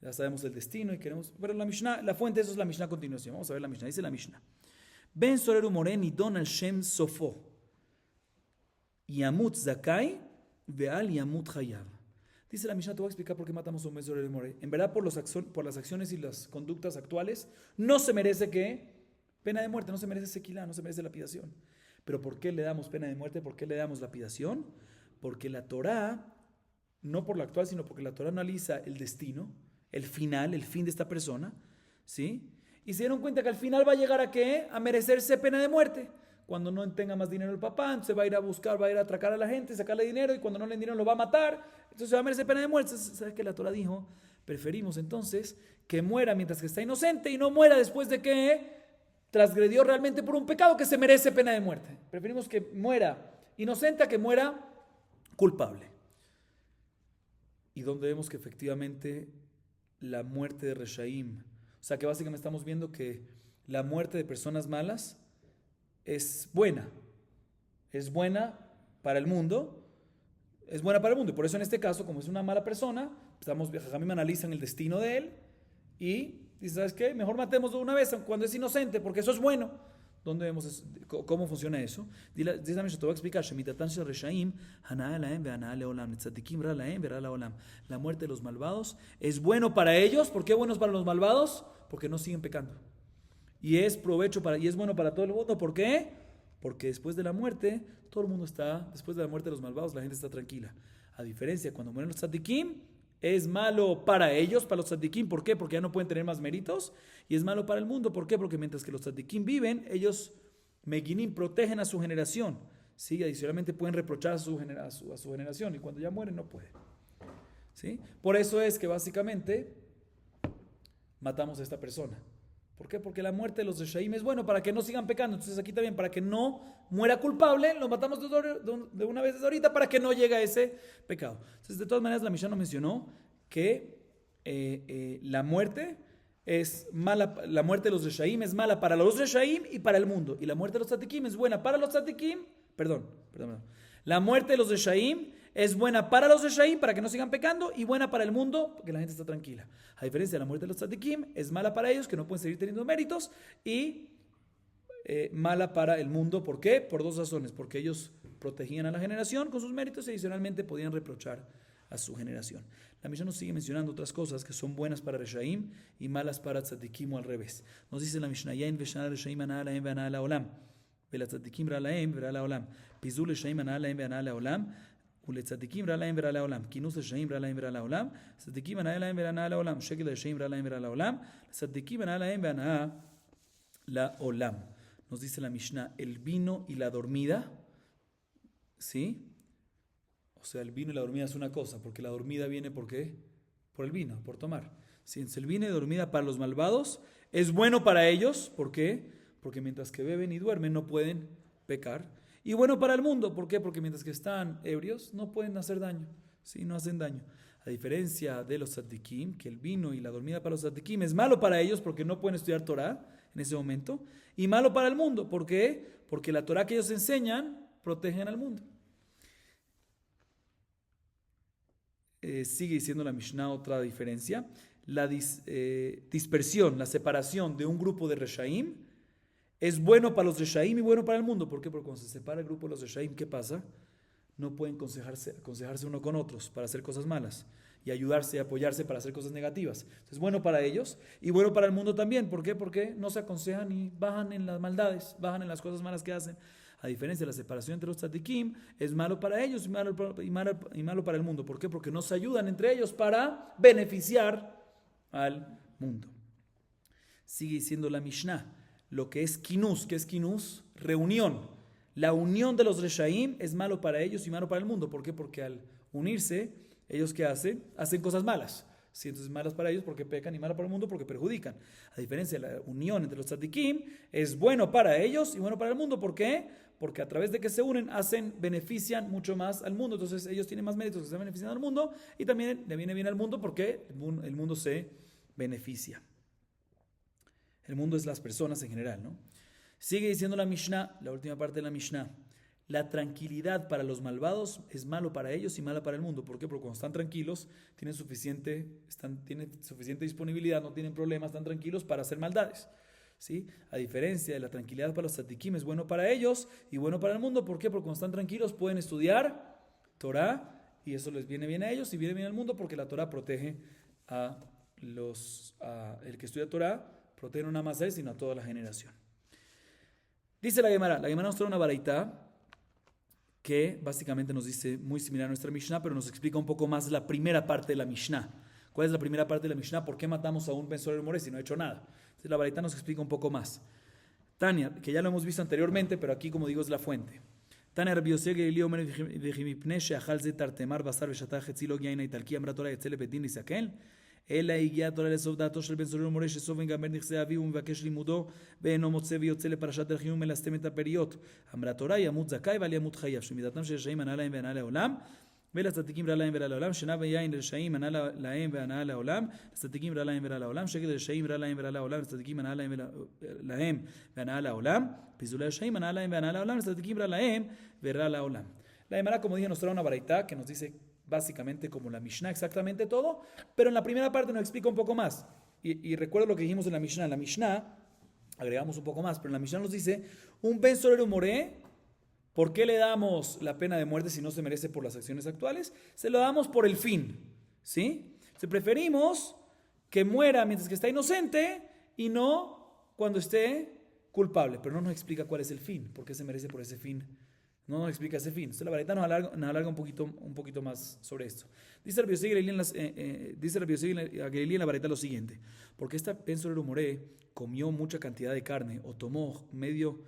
Ya sabemos el destino y queremos... Pero la Mishnah, la fuente de eso es la Mishnah a continuación. Vamos a ver la Mishnah. Dice la Mishnah. Ben Sorer Moré nidon al Shem Sofo. Yamut Zakai veal Yamut Hayav. Dice la Mishnah, te voy a explicar por qué matamos a un Ben Sorer Moré. En verdad, por las acciones y las conductas actuales, no se merece ¿qué? Pena de muerte, no se merece sequilá, no se merece lapidación. Pero ¿por qué le damos pena de muerte? ¿Por qué le damos lapidación? Porque la Torá... No por lo actual, sino porque la Torah analiza el destino, el final, el fin de esta persona, ¿sí? Y se dieron cuenta que al final va a llegar a ¿qué? A merecerse pena de muerte. Cuando no tenga más dinero el papá, entonces va a ir a buscar, va a ir a atracar a la gente, sacarle dinero, y cuando no le den dinero lo va a matar, entonces va a merecer pena de muerte. ¿Sabes qué? La Torah dijo, preferimos entonces que muera mientras que está inocente y no muera después de que transgredió realmente por un pecado que se merece pena de muerte. Preferimos que muera inocente a que muera culpable. Y donde vemos que efectivamente la muerte de Reshaim, o sea que básicamente estamos viendo que la muerte de personas malas es buena para el mundo, y por eso en este caso, como es una mala persona, Jajamim analizan el destino de él y dice, ¿sabes qué? Mejor matemos de una vez cuando es inocente, porque eso es bueno. ¿Dónde vemos cómo funciona eso? Dice la Mishnah, te voy a explicar. La muerte de los malvados es bueno para ellos. ¿Por qué bueno es para los malvados? Porque no siguen pecando. Y es bueno para todo el mundo. ¿Por qué? Porque después de la muerte, después de la muerte de los malvados, la gente está tranquila. A diferencia, cuando mueren los tzadikim, es malo para ellos, para los tzadikim. ¿Por qué? Porque ya no pueden tener más méritos. Y es malo para el mundo. ¿Por qué? Porque mientras que los tzadikim viven, ellos, meginim, protegen a su generación. ¿Sí? Adicionalmente pueden reprochar a su generación. Y cuando ya mueren, no pueden. ¿Sí? Por eso es que básicamente matamos a esta persona. ¿Por qué? Porque la muerte de los reshaim es bueno para que no sigan pecando. Entonces aquí también, para que no muera culpable, lo matamos de una vez desde ahorita para que no llegue a ese pecado. Entonces, de todas maneras, la Mishnah nos mencionó que la muerte es mala, la muerte de los reshaim es mala para los reshaim y para el mundo. Y la muerte de los tzadikim es buena para los tzadikim. Perdón. La muerte de los reshaim es buena para los reshaim, para que no sigan pecando, y buena para el mundo, porque la gente está tranquila. A diferencia de la muerte de los tzadikim, es mala para ellos, que no pueden seguir teniendo méritos, y mala para el mundo. ¿Por qué? Por dos razones. Porque ellos protegían a la generación con sus méritos y adicionalmente podían reprochar a su generación. La Mishnah nos sigue mencionando otras cosas que son buenas para reshaim y malas para tzadikim, o al revés. Nos dice la Mishnah: Yain veshana reshaim ana lahem ve'ana la'olam, ve'latzadikim ra lahem ve'ra la'olam, pizul reshaim ana lahem ve'ana la'olam, ולצדיקים רע להם ורע לעולם, כינוס רשעים רע להם ורע לעולם, לצדיקים הנאה להם והנאה לעולם, שקל רשעים רע להם ורע לעולם, לצדיקים הנאה להם והנאה לעולם. Nos dice la Mishnah: el vino y la dormida, ¿sí? O sea, el vino y la dormida es una cosa, porque la dormida viene ¿por qué? Por el vino, por tomar. ¿Sí? Entonces, el vino y dormida para los malvados es bueno para ellos. ¿Por qué? Porque mientras que beben y duermen no pueden pecar. Y bueno para el mundo. ¿Por qué? Porque mientras que están ebrios no pueden hacer daño. ¿Sí? No hacen daño. A diferencia de los tzadikim, que el vino y la dormida para los tzadikim es malo para ellos porque no pueden estudiar Torah en ese momento. Y malo para el mundo. ¿Por qué? Porque la Torah que ellos enseñan protegen al mundo. Sigue diciendo la Mishnah otra diferencia. La dispersión, la separación de un grupo de reshaim es bueno para los reshaim y bueno para el mundo. ¿Por qué? Porque cuando se separa el grupo de los reshaim, ¿qué pasa? No pueden aconsejarse uno con otros para hacer cosas malas y ayudarse y apoyarse para hacer cosas negativas. Entonces, es bueno para ellos y bueno para el mundo también. ¿Por qué? Porque no se aconsejan y bajan en las maldades, bajan en las cosas malas que hacen. A diferencia de la separación entre los tzadikim, es malo para ellos y malo para el mundo. ¿Por qué? Porque no se ayudan entre ellos para beneficiar al mundo. Sigue diciendo la Mishnah, lo que es kinus. ¿Qué es kinus? Reunión. La unión de los reshaim es malo para ellos y malo para el mundo. ¿Por qué? Porque al unirse, ellos ¿qué hacen? Hacen cosas malas. ¿Sí? Entonces malas para ellos porque pecan y malas para el mundo porque perjudican. A diferencia de la unión entre los tzadikim, es bueno para ellos y bueno para el mundo. ¿Por qué? Porque a través de que se unen, benefician mucho más al mundo. Entonces ellos tienen más méritos que se benefician al mundo y también le viene bien al mundo porque el mundo se beneficia. El mundo es las personas en general, ¿no? Sigue diciendo la Mishnah, la última parte de la Mishnah. La tranquilidad para los malvados es malo para ellos y mala para el mundo. ¿Por qué? Porque cuando están tranquilos, tienen suficiente disponibilidad, no tienen problemas, están tranquilos para hacer maldades. ¿Sí? A diferencia de la tranquilidad para los tzadikim, es bueno para ellos y bueno para el mundo. ¿Por qué? Porque cuando están tranquilos pueden estudiar Torah y eso les viene bien a ellos y viene bien al mundo porque la Torah protege el que estudia Torah, protege no nada más a él, sino a toda la generación. Dice la Gemara nos trae una baraita que básicamente nos dice muy similar a nuestra Mishnah, pero nos explica un poco más la primera parte de la Mishnah. ¿Cuál es la primera parte de la Mishnah? ¿Por qué matamos a un pensador Moré si no ha hecho nada? Entonces la baraita nos explica un poco más. Tania, que ya lo hemos visto anteriormente, pero aquí como digo es la fuente. Tania Rabbi Yosef Gelili Omer v'chimipnei she'achal ze tartemar basar v'shatah chetzi lo yain haitalki amra Torah yetze lebedin lisakel. אלא הגיעה התורה לסוף דעתו של בן סורר ומורה שסוף וגמר נכסי אביו ומבקש לימודו ואינו מוצא ויוצא לפרשת דרכים ומלסתם את הפריות. אמרה תורה ימות זכאי ואל ימות חייב שמידתם של רשעים הנאה להם והנאה לעולם ולצדיקים רע להם ורע לעולם שנה ויין לרשעים הנאה להם והנאה לעולם לצדיקים רע להם ורע לעולם שקל לרשעים רע להם ורע לעולם לצדיקים הנאה להם והנאה לעולם פיזולי רשעים הנאה להם והנאה לעולם לצדיקים רע להם ורע לעולם. La Gemara, como dije, nos trae una baraita que nos dice básicamente como la Mishnah, exactamente todo, pero en la primera parte nos explica un poco más. Y recuerdo lo que dijimos en la Mishnah. En la Mishnah agregamos un poco más, pero en la Mishnah nos dice, un ben sorero moré, ¿por qué le damos la pena de muerte si no se merece por las acciones actuales? Se lo damos por el fin, ¿sí? Si preferimos que muera mientras que está inocente y no cuando esté culpable, pero no nos explica cuál es el fin, por qué se merece por ese fin. No nos explica ese fin. Entonces la baraita nos alarga un poquito más sobre esto. Dice Rabbi Yosef Gelili en la baraita lo siguiente. Porque esta pensorero moré comió mucha cantidad de carne, o tomó medio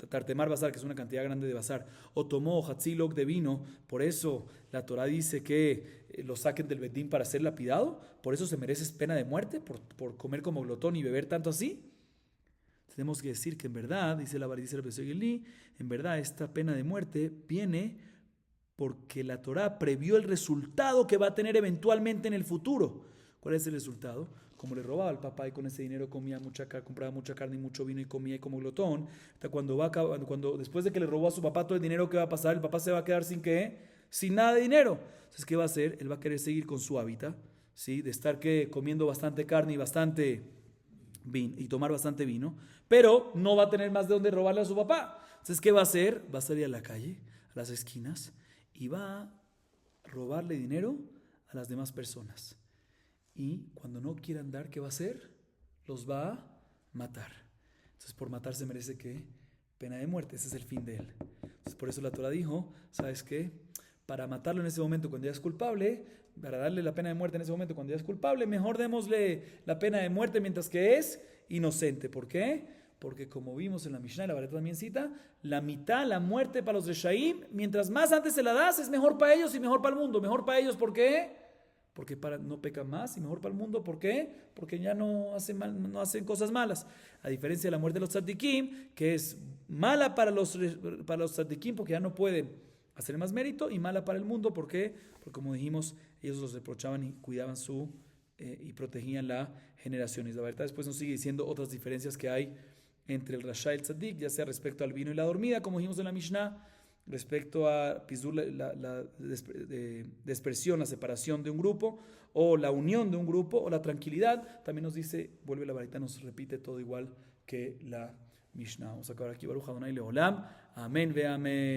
tartemar basar, que es una cantidad grande de basar, o tomó hatzilok de vino, por eso la Torah dice que lo saquen del bedín para ser lapidado, por eso se merece pena de muerte, por comer como glotón y beber tanto así. tenemos que decir que en verdad, dice el profesor Gilí, en verdad esta pena de muerte viene porque la Torá previó el resultado que va a tener eventualmente en el futuro. ¿Cuál es el resultado? Como le robaba al papá y con ese dinero comía compraba mucha carne y mucho vino y comía como glotón, cuando después de que le robó a su papá todo el dinero, ¿qué va a pasar? El papá se va a quedar sin ¿qué? Sin nada de dinero. Entonces, ¿qué va a hacer? Él va a querer seguir con su hábitat, ¿sí? De estar comiendo bastante carne y bastante vino, y tomar bastante vino, pero no va a tener más de dónde robarle a su papá. Entonces, ¿qué va a hacer? Va a salir a la calle, a las esquinas, y va a robarle dinero a las demás personas. Y cuando no quieran dar, ¿qué va a hacer? Los va a matar. Entonces, por matar se merece ¿qué? Pena de muerte. Ese es el fin de él. Entonces, por eso la Torah dijo, ¿sabes qué? Para matarlo en ese momento cuando ya es culpable, para darle la pena de muerte en ese momento cuando ya es culpable, mejor démosle la pena de muerte mientras que es inocente. ¿Por qué? Porque como vimos en la Mishnah, y la Bareta también cita, la mitad, la muerte para los Reshaim, mientras más antes se la das, es mejor para ellos y mejor para el mundo. Mejor para ellos, ¿por qué? Porque no pecan más, y mejor para el mundo, ¿por qué? Porque ya no hacen cosas malas. A diferencia de la muerte de los tzadikim, que es mala para los tzadikim porque ya no pueden hacer más mérito, y mala para el mundo, ¿por qué? Porque como dijimos, ellos los reprochaban y cuidaban y protegían la generación. Y la verdad después nos sigue diciendo otras diferencias que hay entre el rasha y el tzadik, ya sea respecto al vino y la dormida, como dijimos en la Mishnah, respecto a Pizur, la dispersión, la separación de un grupo, o la unión de un grupo, o la tranquilidad. También nos dice, vuelve la varita, nos repite todo igual que la Mishnah. Vamos a acabar aquí, Baruch Adonai Leolam. Amén, ve amén.